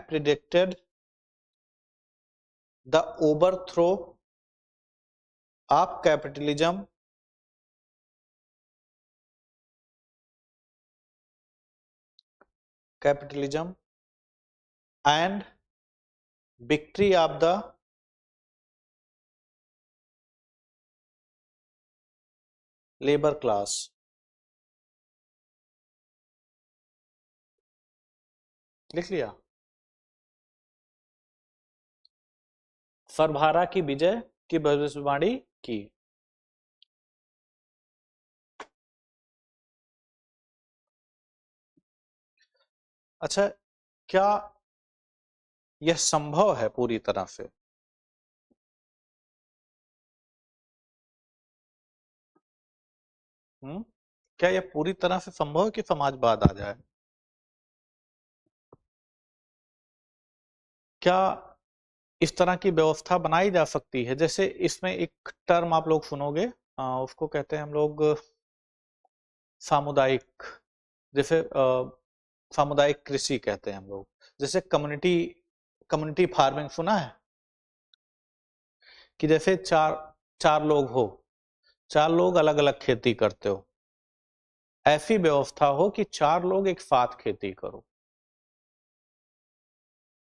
predicted the overthrow of capitalism and victory of the labor class। लिख लिया। सर्वहारा की विजय की भविष्यवाणी की। अच्छा, क्या यह संभव है पूरी तरह से? क्या यह पूरी तरह से संभव है कि समाजवाद आ जाए? क्या इस तरह की व्यवस्था बनाई जा सकती है? जैसे इसमें एक टर्म आप लोग सुनोगे, उसको कहते हैं हम लोग सामुदायिक, जैसे सामुदायिक कृषि कहते हैं हम लोग। जैसे कम्युनिटी कम्युनिटी फार्मिंग सुना है कि जैसे चार लोग हो, चार लोग अलग अलग खेती करते हो, ऐसी व्यवस्था हो कि चार लोग एक साथ खेती करो।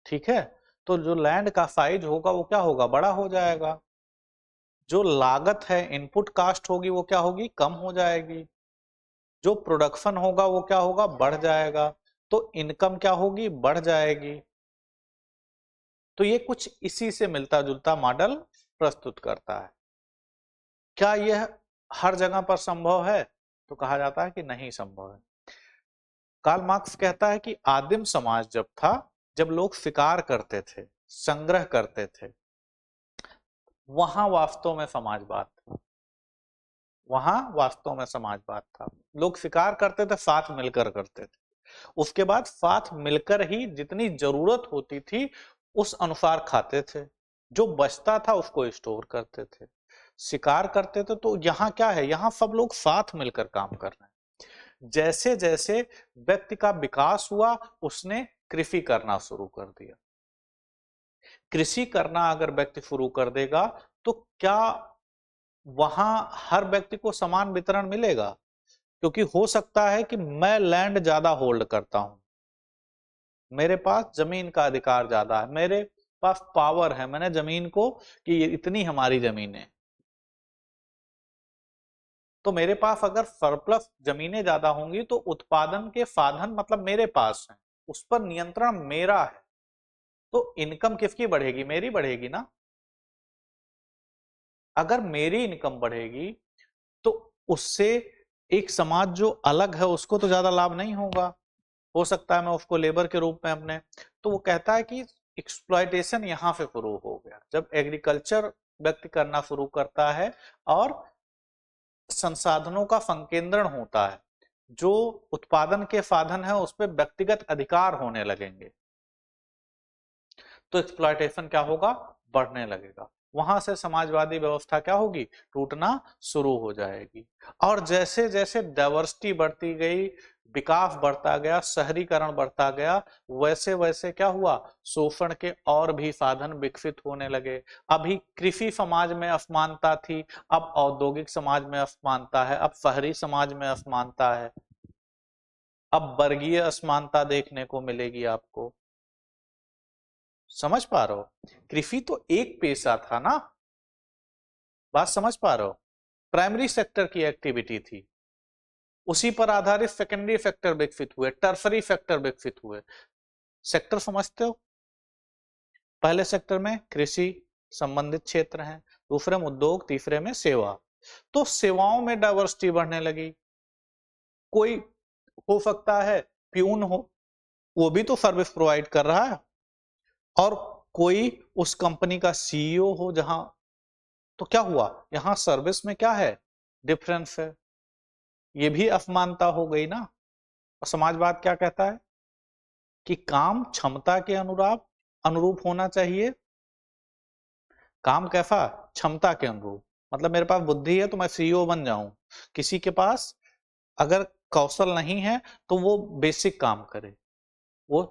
ठीक है, तो जो लैंड का साइज होगा वो क्या होगा, बड़ा हो जाएगा। जो लागत है, इनपुट कास्ट होगी, वो क्या होगी, कम हो जाएगी। जो प्रोडक्शन होगा वो क्या होगा, बढ़ जाएगा। तो इनकम क्या होगी, बढ़ जाएगी। तो ये कुछ इसी से मिलता जुलता मॉडल प्रस्तुत करता है। क्या यह हर जगह पर संभव है? तो कहा जाता है कि नहीं संभव है। कार्ल मार्क्स कहता है कि आदिम समाज जब था, जब लोग शिकार करते थे, संग्रह करते थे, वहां वास्तव में समाजवाद था। वहां वास्तव में समाजवाद था। लोग शिकार करते थे, साथ मिलकर करते थे। उसके बाद साथ मिलकर ही जितनी जरूरत होती थी उस अनुसार खाते थे, जो बचता था उसको स्टोर करते थे। शिकार करते थे। तो यहाँ क्या है, यहाँ सब लोग साथ मिलकर काम कर रहे हैं। जैसे जैसे व्यक्ति का विकास हुआ, उसने कृषि करना शुरू कर दिया। कृषि करना अगर व्यक्ति शुरू कर देगा तो क्या वहां हर व्यक्ति को समान वितरण मिलेगा? क्योंकि हो सकता है कि मैं लैंड ज्यादा होल्ड करता हूं, मेरे पास जमीन का अधिकार ज्यादा है, मेरे पास पावर है, मैंने जमीन को कि ये इतनी हमारी जमीन है, तो मेरे पास अगर सरप्लस जमीनें ज्यादा होंगी तो उत्पादन के साधन मतलब मेरे पास हैं, उस पर नियंत्रण मेरा है। तो इनकम किसकी बढ़ेगी, मेरी बढ़ेगी ना। अगर मेरी इनकम बढ़ेगी तो उससे एक समाज जो अलग है उसको तो ज्यादा लाभ नहीं होगा। हो सकता है मैं उसको लेबर के रूप में अपने। तो वो कहता है कि एक्सप्लॉयटेशन यहां से शुरू हो गया जब एग्रीकल्चर व्यक्ति करना शुरू करता है और संसाधनों का संकेंद्रण होता है। जो उत्पादन के साधन है उस पर व्यक्तिगत अधिकार होने लगेंगे, तो एक्सप्लॉयटेशन क्या होगा, बढ़ने लगेगा। वहां से समाजवादी व्यवस्था क्या होगी, टूटना शुरू हो जाएगी। और जैसे जैसे डाइवर्सिटी बढ़ती गई, विकास बढ़ता गया, शहरीकरण बढ़ता गया, वैसे वैसे क्या हुआ, शोषण के और भी साधन विकसित होने लगे। अभी कृषि समाज में असमानता थी, अब औद्योगिक समाज में असमानता है, अब शहरी समाज में असमानता है, अब वर्गीय असमानता देखने को मिलेगी आपको। समझ पा रहे हो? कृषि तो एक पेशा था ना, बात समझ पा रहे हो? प्राइमरी सेक्टर की एक्टिविटी थी, उसी पर आधारित सेकेंडरी सेक्टर विकसित हुए, टर्सरी सेक्टर विकसित हुए। सेक्टर समझते हो? पहले सेक्टर में कृषि, संबंधित क्षेत्र हैं, दूसरे में उद्योग, तीसरे में सेवा। तो सेवाओं में डाइवर्सिटी बढ़ने लगी। कोई हो सकता है प्यून हो, वो भी तो सर्विस प्रोवाइड कर रहा है, और कोई उस कंपनी का सीईओ हो जहां, तो क्या हुआ, यहां सर्विस में क्या है, डिफरेंस है। ये भी असमानता हो गई ना। और समाजवाद क्या कहता है कि काम क्षमता के अनुरूप होना चाहिए। काम कैसा, क्षमता के अनुरूप। मतलब मेरे पास बुद्धि है तो मैं सीईओ बन जाऊं, किसी के पास अगर कौशल नहीं है तो वो बेसिक काम करे, वो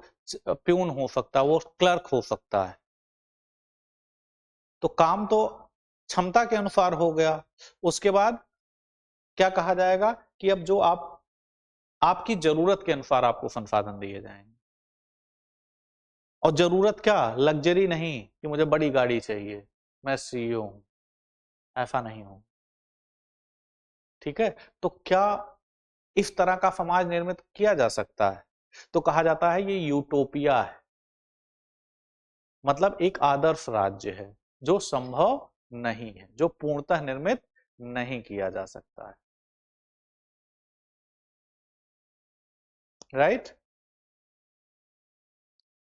प्यून हो सकता है, वो क्लर्क हो सकता है। तो काम तो क्षमता के अनुसार हो गया। उसके बाद क्या कहा जाएगा कि अब जो आपकी जरूरत के अनुसार आपको संसाधन दिए जाएंगे। और जरूरत क्या, लग्जरी नहीं कि मुझे बड़ी गाड़ी चाहिए, मैं सीईओ हूं, ऐसा नहीं हो। ठीक है। तो क्या इस तरह का समाज निर्मित किया जा सकता है? तो कहा जाता है ये यूटोपिया है, मतलब एक आदर्श राज्य है जो संभव नहीं है, जो पूर्णतः निर्मित नहीं किया जा सकता है। राइट?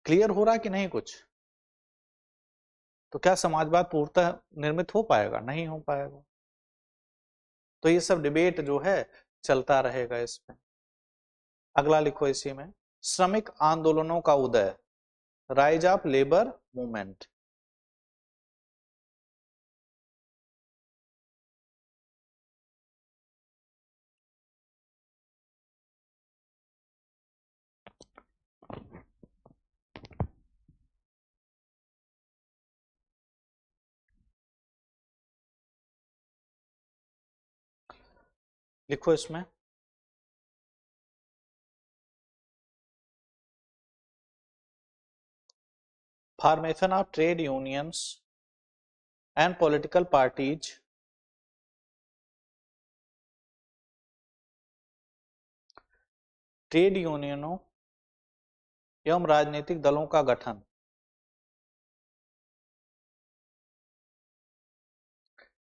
क्लियर हो रहा है कि नहीं कुछ? तो क्या समाजवाद पूर्णतः निर्मित हो पाएगा? नहीं हो पाएगा। तो ये सब डिबेट जो है चलता रहेगा इसमें। अगला लिखो इसी में, श्रमिक आंदोलनों का उदय, राइज ऑफ लेबर मूवमेंट। लिखो इसमें, formation of trade unions and political parties trade यूनियनों एवं राजनीतिक दलों का गठन।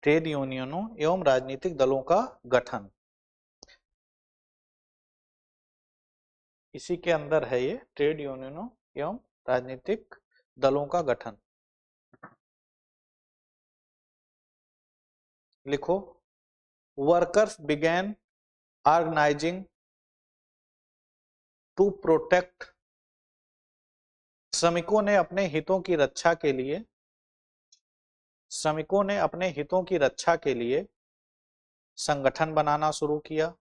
ट्रेड यूनियनों एवं राजनीतिक दलों का गठन, इसी के अंदर है ये, ट्रेड यूनियनों एवं राजनीतिक दलों का गठन। लिखो, workers began organising to protect, श्रमिकों ने अपने हितों की रक्षा के लिए, श्रमिकों ने अपने हितों की रक्षा के लिए संगठन बनाना शुरू किया।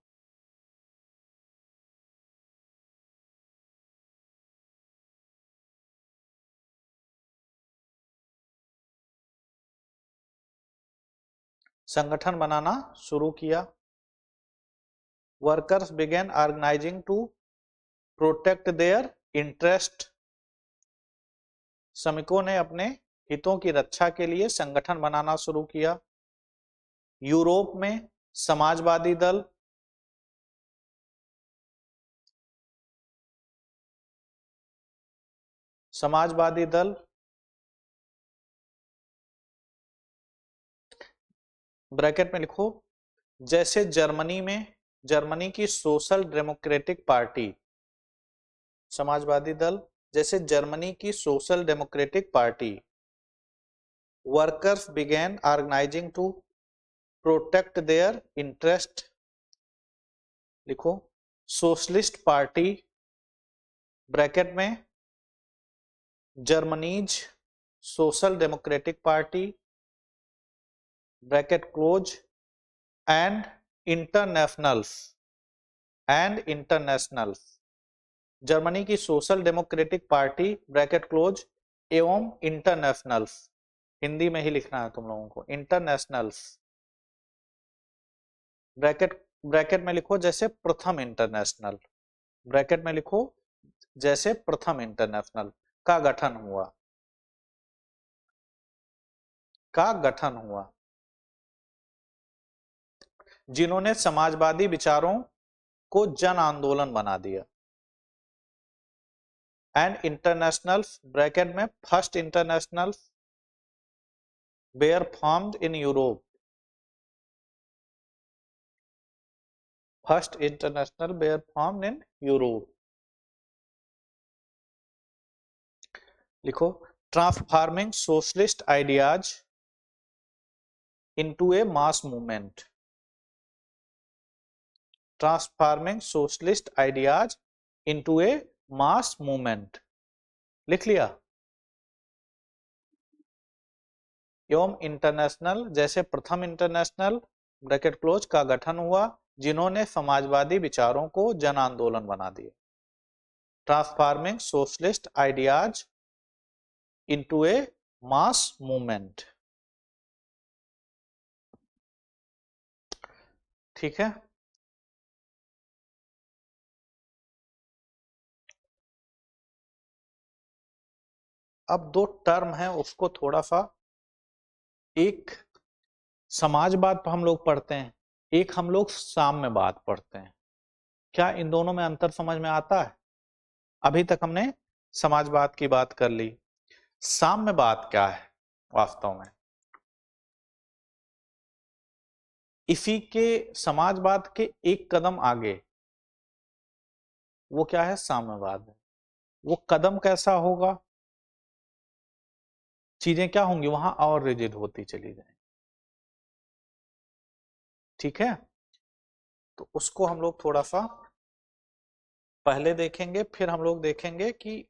संगठन बनाना शुरू किया। Workers began organising to protect their interest, श्रमिकों ने अपने हितों की रक्षा के लिए संगठन बनाना शुरू किया। यूरोप में समाजवादी दल, समाजवादी दल, ब्रैकेट में लिखो, जैसे जर्मनी में, जर्मनी की सोशल डेमोक्रेटिक पार्टी, समाजवादी दल, जैसे जर्मनी की social democratic party, workers began organising to protect their interest. लिखो, सोशलिस्ट पार्टी, ब्रैकेट में Germany's social democratic party, bracket close, and internationals, and internationals, Germany की social democratic party, bracket close, एवं internationals, Hindi में ही लिखना है तुम लोगों को, इंटरनेशनल्स, ब्रैकेट ब्रैकेट में लिखो जैसे प्रथम इंटरनेशनल, ब्रैकेट में लिखो जैसे प्रथम इंटरनेशनल का गठन हुआ, का गठन हुआ, जिन्होंने समाजवादी विचारों को जन आंदोलन बना दिया। एंड इंटरनेशनल, ब्रैकेट में first international, were formed in Europe. First international were formed in Europe. लिखो, transforming socialist ideas into a mass movement. Transforming socialist ideas into a mass movement. लिख लिया। एवं इंटरनेशनल, जैसे प्रथम इंटरनेशनल ब्रैकेट क्लोज का गठन हुआ, जिन्होंने समाजवादी विचारों को जन आंदोलन बना दिया। ट्रांसफॉर्मिंग सोशलिस्ट आइडियाज इनटू ए मास मूवमेंट। ठीक है, अब दो टर्म है उसको थोड़ा सा, एक समाजवाद हम लोग पढ़ते हैं, एक हम लोग साम्यवाद पढ़ते हैं। क्या इन दोनों में अंतर समझ में आता है? अभी तक हमने समाजवाद की बात कर ली, साम्यवाद क्या है वास्तव में? इसी के समाजवाद के एक कदम आगे वो क्या है? साम्यवाद है। वो कदम कैसा होगा? चीजें क्या होंगी वहां? और रिजिड होती चली जाएंगी। ठीक है, तो उसको हम लोग थोड़ा सा पहले देखेंगे, फिर हम लोग देखेंगे कि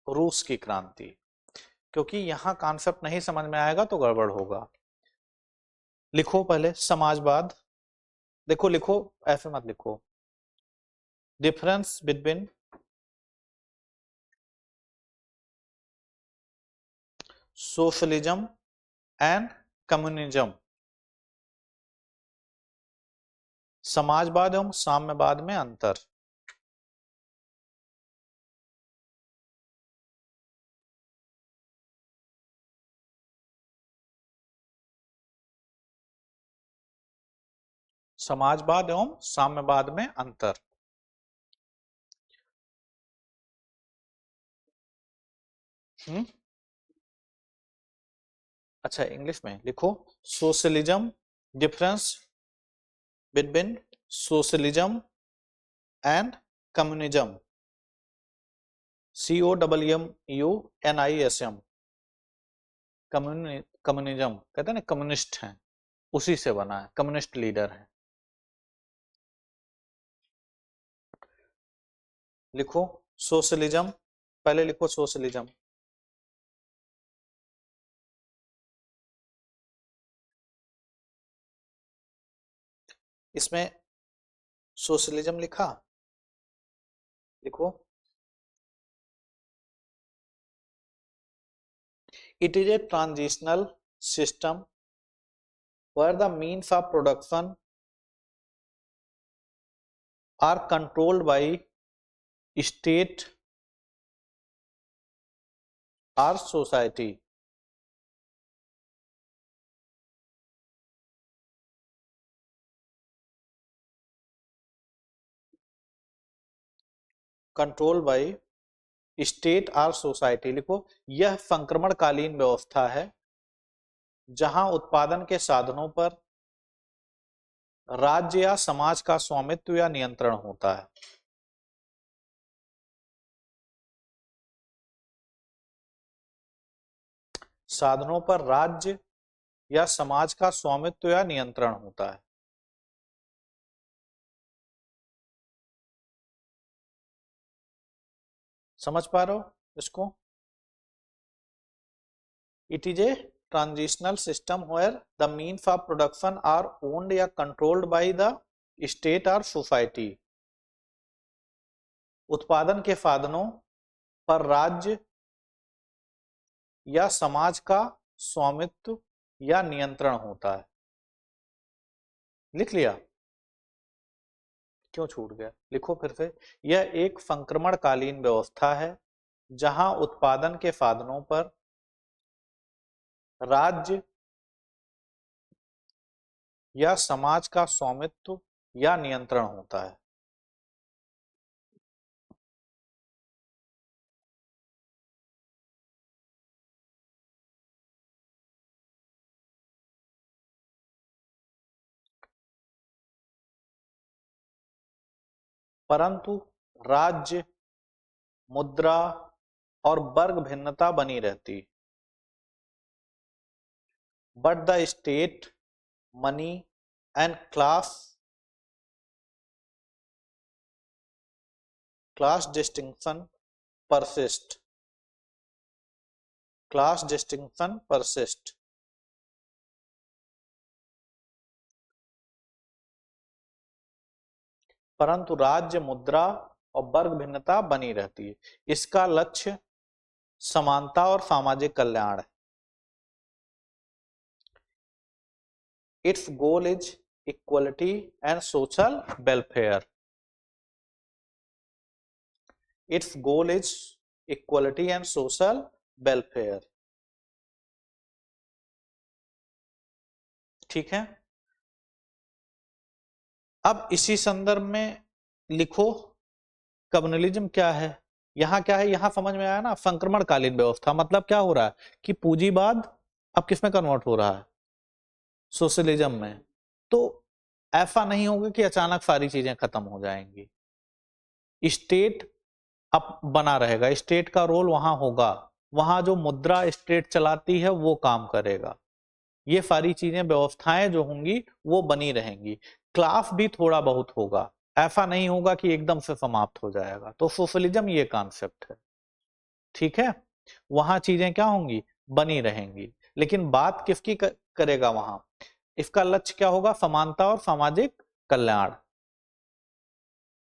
रूस की क्रांति, क्योंकि यहां कॉन्सेप्ट नहीं समझ में आएगा तो गड़बड़ होगा। लिखो पहले समाजवाद, देखो लिखो, ऐसे मत लिखो। Difference between socialism and communism. समाजवाद एवं साम्यवाद में अंतर। समाजवाद एवं साम्यवाद में अंतर। अच्छा, इंग्लिश में लिखो, socialism, difference between socialism and communism. COMMUNISM। Communism कहते हैं ना, कम्युनिस्ट हैं, उसी से बना है, कम्युनिस्ट लीडर है। लिखो सोशलिज्म, पहले लिखो सोशलिज्म। इसमें सोशलिज्म लिखा, लिखो, it is a transitional system where the means of production are controlled by state or society. Control by state और सोसाइटी। लिखो, यह संक्रमणकालीन व्यवस्था है जहां उत्पादन के साधनों पर राज्य या समाज का स्वामित्व या नियंत्रण होता है। साधनों पर राज्य या समाज का स्वामित्व या नियंत्रण होता है। समझ पा रहे हो इसको? It is a transitional system where the means of production are owned या कंट्रोल्ड बाय द स्टेट और सोसाइटी। उत्पादन के साधनों पर राज्य या समाज का स्वामित्व या नियंत्रण होता है। लिख लिया? क्यों छूट गया? लिखो फिर से, यह एक संक्रमणकालीन व्यवस्था है जहां उत्पादन के साधनों पर राज्य या समाज का स्वामित्व या नियंत्रण होता है। परंतु राज्य, मुद्रा और वर्ग भिन्नता बनी रहती। But the state, money and class distinction persist. Class distinction persist. परंतु राज्य, मुद्रा और वर्ग भिन्नता बनी रहती है। इसका लक्ष्य समानता और सामाजिक कल्याण है। It's goal is equality and social welfare. It's goal is equality and social welfare. ठीक है, अब इसी संदर्भ में लिखो कम्युनलिज्म क्या है। यहां क्या है, यहां समझ में आया ना, संक्रमणकालीन व्यवस्था। मतलब क्या हो रहा है कि पूंजीवाद अब किसमें कन्वर्ट हो रहा है, सोशलिज्म में। तो ऐसा नहीं होगा कि अचानक सारी चीजें खत्म हो जाएंगी। स्टेट अब बना रहेगा, स्टेट का रोल वहां होगा, वहां जो मुद्रा स्टेट चलाती है वो काम करेगा। ये सारी चीजें, व्यवस्थाएं जो होंगी वो बनी रहेंगी। क्लास भी थोड़ा बहुत होगा, ऐसा नहीं होगा कि एकदम से समाप्त हो जाएगा। तो सोशलिज्म ये कॉन्सेप्ट है। ठीक है, वहां चीजें क्या होंगी, बनी रहेंगी, लेकिन बात किसकी करेगा वहां, इसका लक्ष्य क्या होगा, समानता और सामाजिक कल्याण।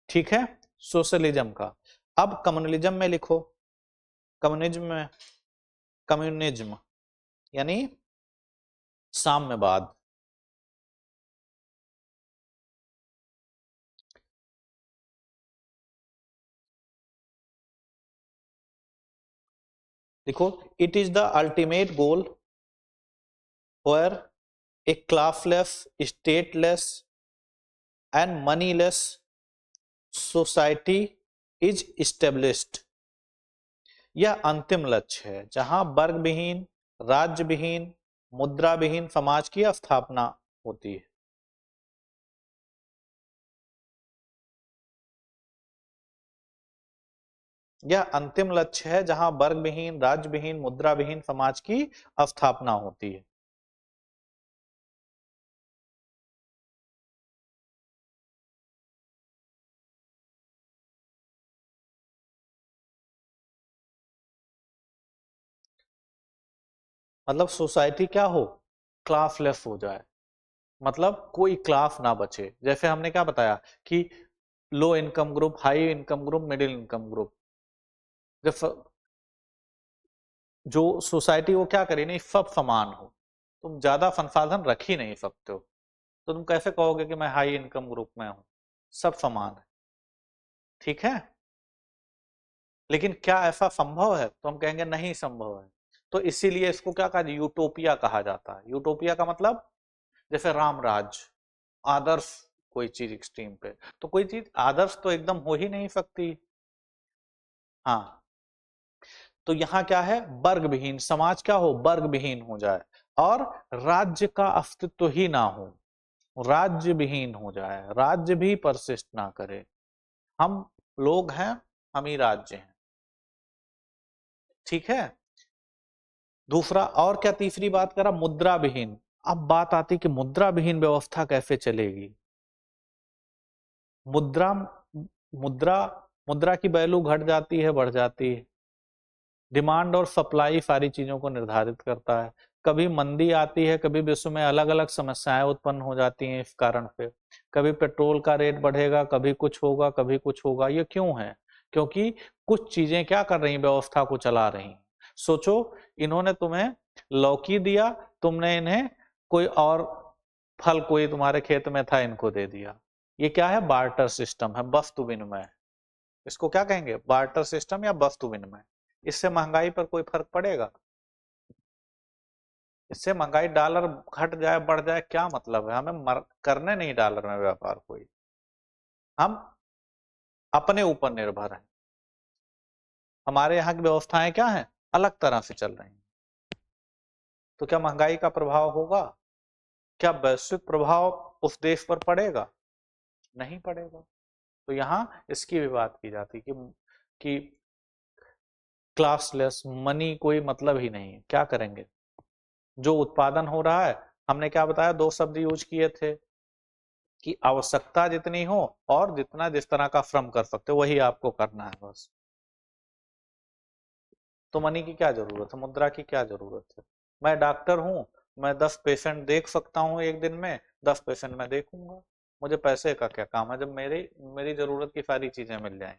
ठीक है, सोशलिज्म का। अब कम्युनलिज्म में लिखो, कम्युनिज्म यानी साम्यवाद। देखो, it is the ultimate goal where a classless, stateless and moneyless society is established। यह अंतिम लक्ष्य है जहां वर्ग विहीन, राज्य विहीन, मुद्रा विहीन समाज की स्थापना होती है। यह अंतिम लक्ष्य है जहां वर्ग विहीन, राज्य विहीन, मुद्रा विहीन समाज की स्थापना होती है। मतलब सोसाइटी क्या हो, क्लासलेस हो जाए, मतलब कोई क्लास ना बचे। जैसे हमने क्या बताया कि low income group, high income group, middle income group, जब जो सोसाइटी वो क्या करे, नहीं सब समान हो। तुम ज्यादा संसाधन रख ही नहीं सकते हो, तो तुम कैसे कहोगे कि मैं हाई इनकम ग्रुप में हूं, सब समान है। ठीक है, लेकिन क्या ऐसा संभव है, तो हम कहेंगे नहीं संभव है। तो इसीलिए इसको क्या कहा, यूटोपिया कहा जाता है। यूटोपिया का मतलब जैसे राम राज, आदर्श कोई चीज एक्सट्रीम पे, तो कोई चीज आदर्श तो एकदम हो ही नहीं सकती। हाँ, तो यहाँ क्या है, वर्ग विहीन समाज क्या हो, वर्ग विहीन हो जाए, और राज्य का अस्तित्व ही ना हो, राज्य विहीन हो जाए, राज्य भी परसिस्ट ना करे। हम लोग हैं, हम ही राज्य हैं। ठीक है, दूसरा और क्या, तीसरी बात करा, मुद्रा विहीन। अब बात आती कि मुद्रा विहीन व्यवस्था कैसे चलेगी। मुद्रा मुद्रा मुद्रा की वैल्यू घट जाती है, बढ़ जाती है। डिमांड और सप्लाई सारी चीजों को निर्धारित करता है। कभी मंदी आती है, कभी विश्व में अलग अलग समस्याएं उत्पन्न हो जाती हैं इस कारण पे। कभी पेट्रोल का रेट बढ़ेगा, कभी कुछ होगा, कभी कुछ होगा। ये क्यों है, क्योंकि कुछ चीजें क्या कर रही हैं, व्यवस्था को चला रही हैं। सोचो, इन्होंने तुम्हें लौकी दिया, तुमने इन्हें कोई और फल, कोई तुम्हारे खेत में था, इनको दे दिया। ये क्या है, बार्टर सिस्टम है, वस्तु विनिमय। इसको क्या कहेंगे, बार्टर सिस्टम या वस्तु विनिमय। इससे महंगाई पर कोई फर्क पड़ेगा, इससे महंगाई डॉलर घट जाए बढ़ जाए क्या मतलब है, हमें करने नहीं डॉलर में व्यापार कोई, हम अपने ऊपर निर्भर हैं। हमारे यहाँ की व्यवस्थाएं क्या हैं, अलग तरह से चल रही हैं। तो क्या महंगाई का प्रभाव होगा, क्या वैश्विक प्रभाव उस देश पर पड़ेगा, नहीं पड़ेगा। तो यहाँ इसकी भी बात की जाती कि क्लासलेस मनी कोई मतलब ही नहीं है, क्या करेंगे? जो उत्पादन हो रहा है, हमने क्या बताया, दो शब्द यूज किए थे कि आवश्यकता जितनी हो और जितना जिस तरह का श्रम कर सकते हो वही आपको करना है बस। तो मनी की क्या जरूरत है, मुद्रा की क्या जरूरत है? मैं डॉक्टर हूं, मैं 10 पेशेंट देख सकता हूं एक दिन में, 10 पेशेंट मैं देखूंगा, मुझे पैसे का क्या काम है जब मेरी मेरी जरूरत की सारी चीजें मिल जाएंगी।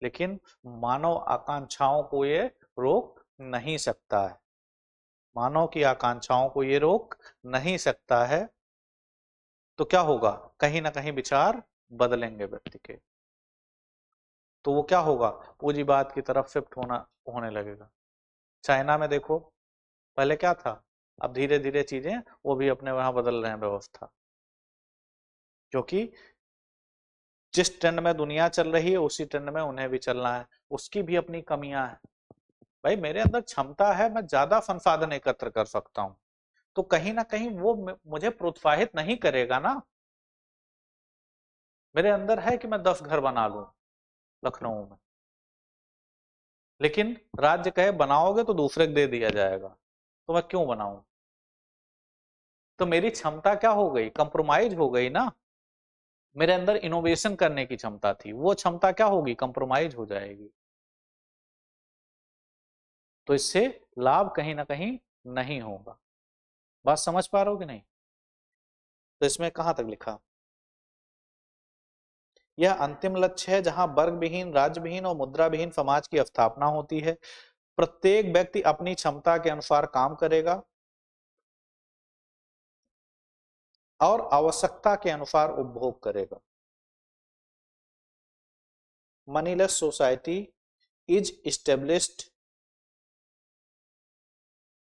लेकिन मानव आकांक्षाओं को ये रोक नहीं सकता है, मानव की आकांक्षाओं को ये रोक नहीं सकता है। तो क्या होगा, कहीं ना कहीं विचार बदलेंगे व्यक्ति के, तो वो क्या होगा, पूंजीवाद की तरफ शिफ्ट होने लगेगा। चाइना में देखो, पहले क्या था, अब धीरे धीरे चीजें वो भी अपने वहां बदल रहे हैं व्यवस्था, क्योंकि जिस ट्रेंड में दुनिया चल रही है उसी ट्रेंड में उन्हें भी चलना है, उसकी भी अपनी कमियां हैं। भाई मेरे अंदर क्षमता है, मैं ज्यादा संसाधन एकत्र कर सकता हूं, तो कहीं ना कहीं वो मुझे प्रोत्साहित नहीं करेगा ना। मेरे अंदर है कि मैं 10 घर बना लूं लखनऊ में, लेकिन राज्य कहे बनाओगे तो दूसरे को दे दिया जाएगा, तो मैं क्यों बनाऊं? तो मेरी क्षमता क्या हो गई, कंप्रोमाइज हो गई ना। मेरे अंदर इनोवेशन करने की क्षमता थी, वो क्षमता क्या होगी, कंप्रोमाइज हो जाएगी। तो इससे लाभ कहीं ना कहीं नहीं होगा। बात समझ पा रहे हो कि नहीं? तो इसमें कहां तक लिखा, यह अंतिम लक्ष्य है जहां वर्ग विहीन, राज्य विहीन और मुद्रा विहीन समाज की स्थापना होती है। प्रत्येक व्यक्ति अपनी क्षमता के अनुसार काम करेगा और आवश्यकता के अनुसार उपभोग करेगा। मनीलेस सोसाइटी इज established,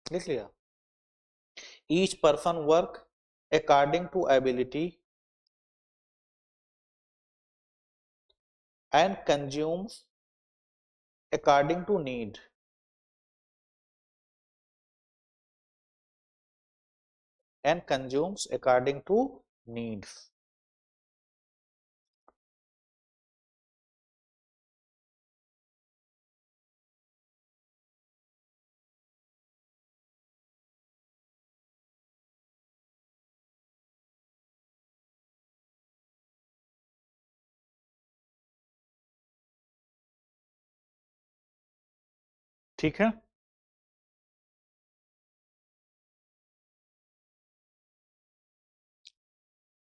लिख लिया, each person work according to ability and consumes according to need, and consumes according to needs. ठीक है,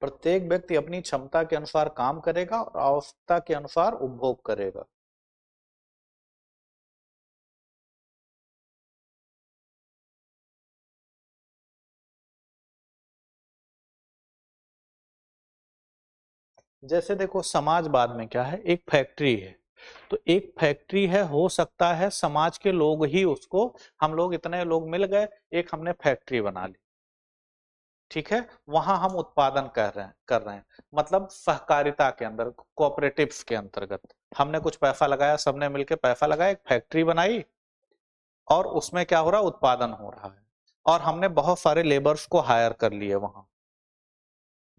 प्रत्येक व्यक्ति अपनी क्षमता के अनुसार काम करेगा और आवश्यकता के अनुसार उपभोग करेगा। जैसे देखो समाजवाद में क्या है, एक फैक्ट्री है, तो एक फैक्ट्री है, हो सकता है समाज के लोग ही उसको, हम लोग इतने लोग मिल गए, एक हमने फैक्ट्री बना ली, ठीक है, वहां हम उत्पादन कर रहे हैं, मतलब सहकारिता के अंदर, कोऑपरेटिव्स के अंतर्गत हमने कुछ पैसा लगाया, सबने मिलकर पैसा लगाया, एक फैक्ट्री बनाई और उसमें क्या हो रहा है, उत्पादन हो रहा है, और हमने बहुत सारे लेबर्स को हायर कर लिए वहां।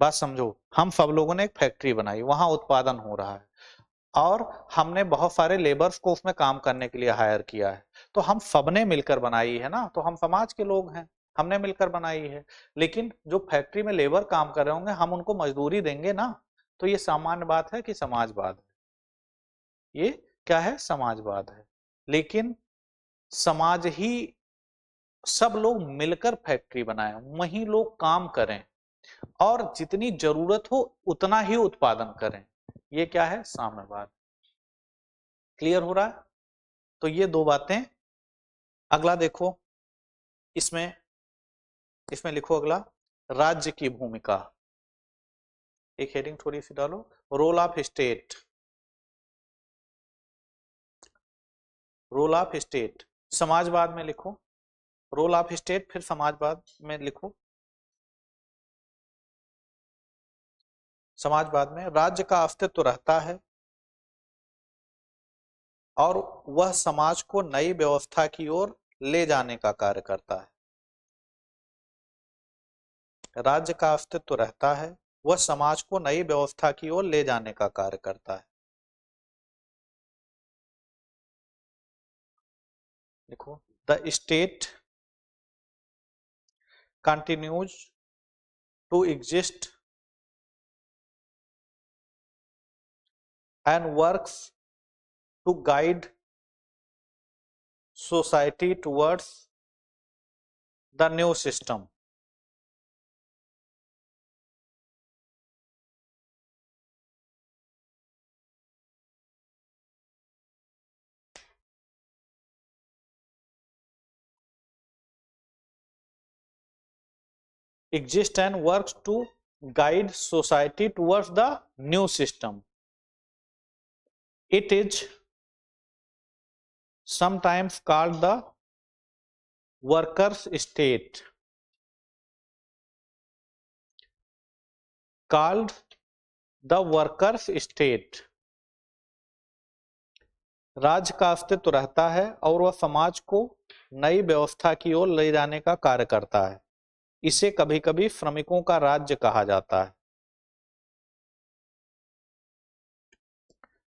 बात समझो, हम सब लोगों ने एक फैक्ट्री बनाई, वहां उत्पादन हो रहा है और हमने बहुत सारे लेबर्स को उसमें काम करने के लिए हायर किया है, तो हम सबने मिलकर बनाई है ना, तो हम समाज के लोग हैं, हमने मिलकर बनाई है। लेकिन जो फैक्ट्री में लेबर काम कर रहे होंगे हम उनको मजदूरी देंगे ना, तो ये सामान्य बात है कि समाजवाद है, ये क्या है, समाजवाद है। लेकिन समाज ही, सब लोग मिलकर फैक्ट्री बनाए, वही लोग काम करें और जितनी जरूरत हो उतना ही उत्पादन करें, ये क्या है, साम्यवाद। क्लियर हो रहा है? तो ये दो बातें। अगला देखो, इसमें इसमें लिखो अगला, राज्य की भूमिका, एक हेडिंग थोड़ी सी डालो, role of state, role of state. समाजवाद में लिखो रोल ऑफ स्टेट, फिर समाजवाद में लिखो, समाजवाद में राज्य का अस्तित्व रहता है और वह समाज को नई व्यवस्था की ओर ले जाने का कार्य करता है। राज्य का अस्तित्व रहता है वह समाज को नई व्यवस्था की ओर ले जाने का कार्य करता है। देखो, the state continues to exist and works to guide society towards the new system. exist and works to guide society towards the new system. It is sometimes called the workers' state. Called the workers' state. राज्य का अस्तित्व रहता है और वह समाज को नई व्यवस्था की ओर ले जाने का कार्य करता है। इसे कभी कभी श्रमिकों का राज्य कहा जाता है।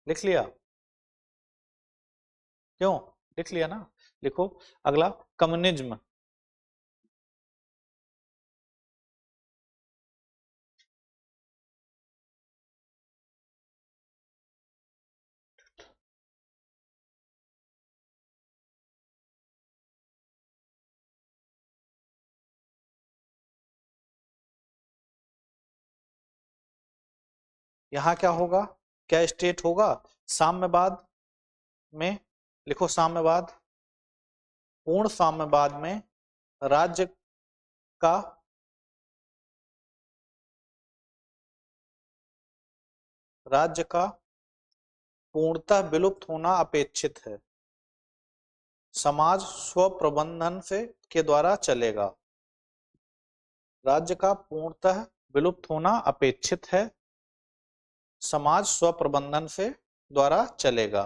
लिख लिया? क्यों? लिख लिया ना? लिखो अगला, कम्युनिज्म। यहां क्या होगा? क्या स्टेट होगा? साम्यवाद में लिखो, साम्यवाद। पूर्ण साम्यवाद में राज्य का पूर्णतः विलुप्त होना अपेक्षित है। समाज स्वप्रबंधन से के द्वारा चलेगा। राज्य का पूर्णतः विलुप्त होना अपेक्षित है, समाज स्वप्रबंधन से द्वारा चलेगा।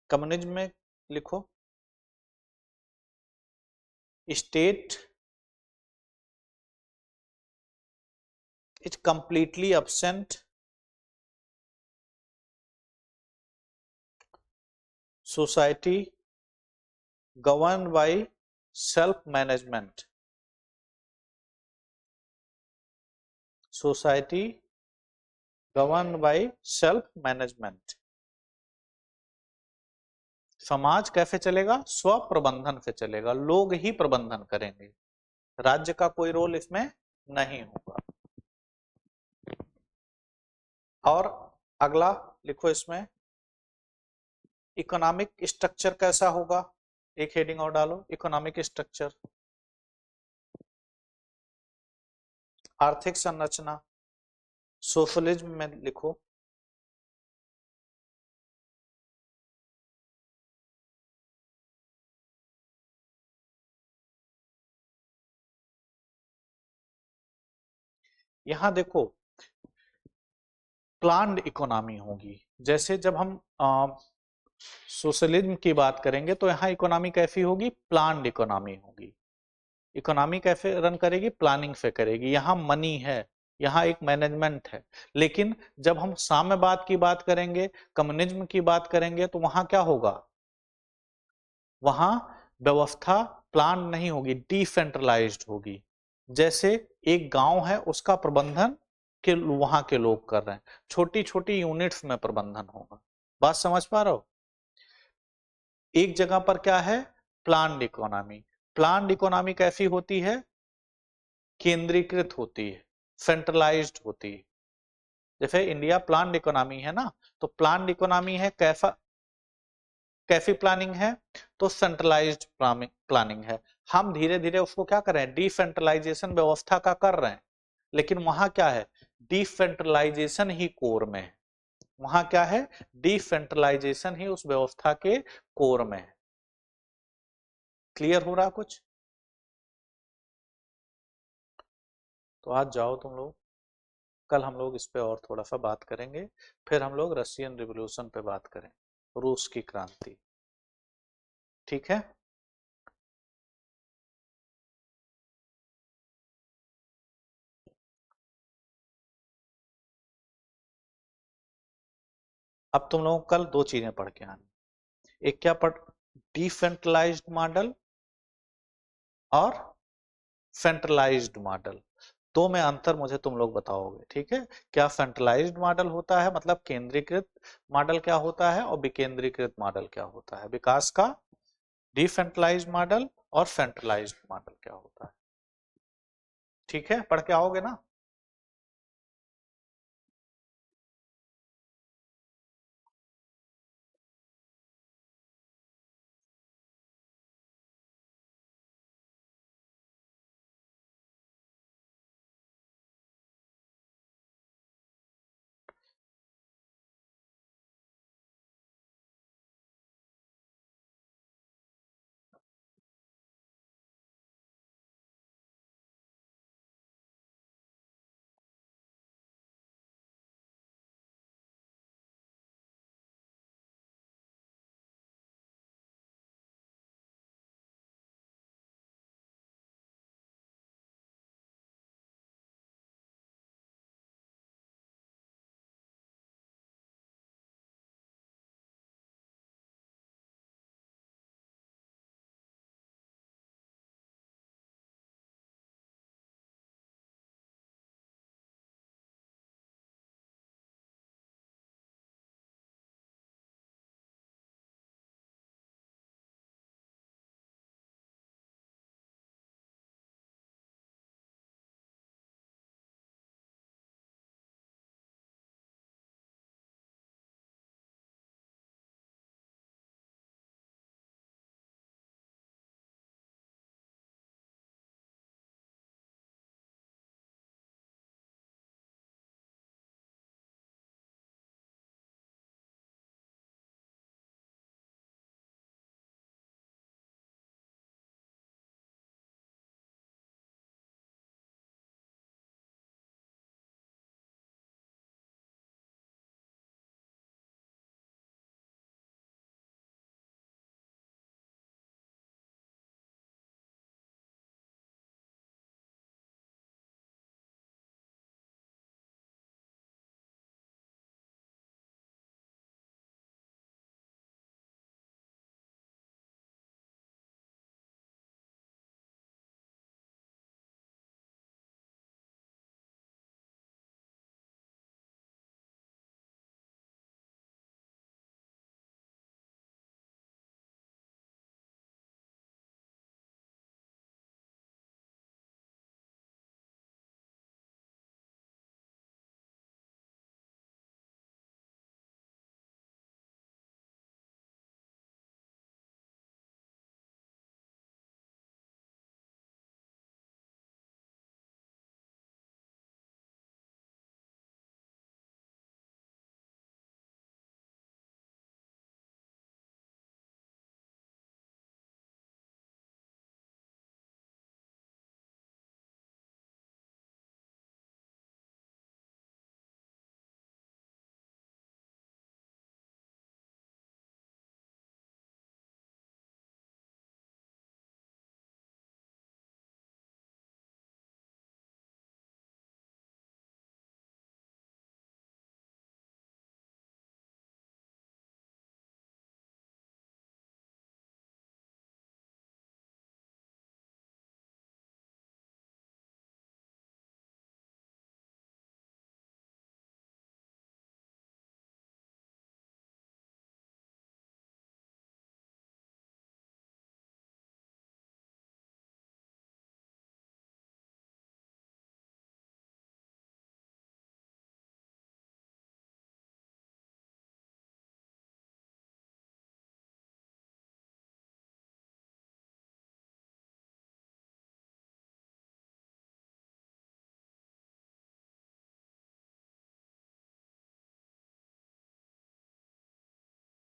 कम्युनिज्म में लिखो, state is completely absent, society governed by self management. Society governed by self management. समाज कैसे चलेगा? स्व प्रबंधन से चलेगा, लोग ही प्रबंधन करेंगे, राज्य का कोई रोल इसमें नहीं होगा। और अगला लिखो, इसमें इकोनॉमिक स्ट्रक्चर कैसा होगा? एक हेडिंग और डालो, इकोनॉमिक स्ट्रक्चर। आर्थिक संरचना। सोशलिज्म में लिखो, यहां देखो प्लान्ड इकोनॉमी होगी। जैसे जब हम सोशलिज्म की बात करेंगे तो यहाँ इकोनॉमी कैसी होगी? प्लान्ड इकोनॉमी होगी। इकोनॉमी कैसे रन करेगी? प्लानिंग से करेगी। यहाँ मनी है, यहाँ एक मैनेजमेंट है। लेकिन जब हम साम्यवाद की बात करेंगे, कम्युनिज्म की बात करेंगे, तो वहां क्या होगा? वहां व्यवस्था प्लान नहीं होगी, डिसेंट्रलाइज्ड होगी। जैसे एक गांव है, उसका प्रबंधन के वहां के लोग कर रहे हैं, छोटी छोटी यूनिट्स में प्रबंधन होगा। बात समझ पा रहे हो? एक जगह पर क्या है? Planned economy. प्लान्ड इकोनॉमी कैसी होती है? केंद्रीकृत होती है, सेंट्रलाइज्ड होती है। जैसे इंडिया प्लान्ड इकोनॉमी है ना, तो प्लान्ड इकोनॉमी है कैसा? कैसी प्लानिंग है? तो सेंट्रलाइज्ड प्लानिंग है। हम धीरे धीरे उसको क्या कर रहे हैं? डिसेंट्रलाइजेशन व्यवस्था का कर रहे हैं। लेकिन वहां क्या है? डिसेंट्रलाइजेशन ही कोर में है। वहां क्या है? डिसेंट्रलाइजेशन ही उस व्यवस्था के कोर में है। क्लियर हो रहा कुछ? तो आज जाओ तुम लोग, कल हम लोग इस पे और थोड़ा सा बात करेंगे। फिर हम लोग रशियन रिवॉल्यूशन पे बात करें, रूस की क्रांति। ठीक है? अब तुम लोगों को कल दो चीजें पढ़ के आनी। एक क्या पढ़, डिसेंट्रलाइज्ड मॉडल और सेंट्रलाइज्ड मॉडल। दो में अंतर मुझे तुम लोग बताओगे, ठीक है? क्या सेंट्रलाइज्ड मॉडल होता है, मतलब केंद्रीकृत मॉडल क्या होता है, और विकेंद्रीकृत मॉडल क्या होता है विकास का। डिसेंट्रलाइज्ड मॉडल और सेंट्रलाइज्ड मॉडल क्या होता है। ठीक है, पढ़ के आओगे ना?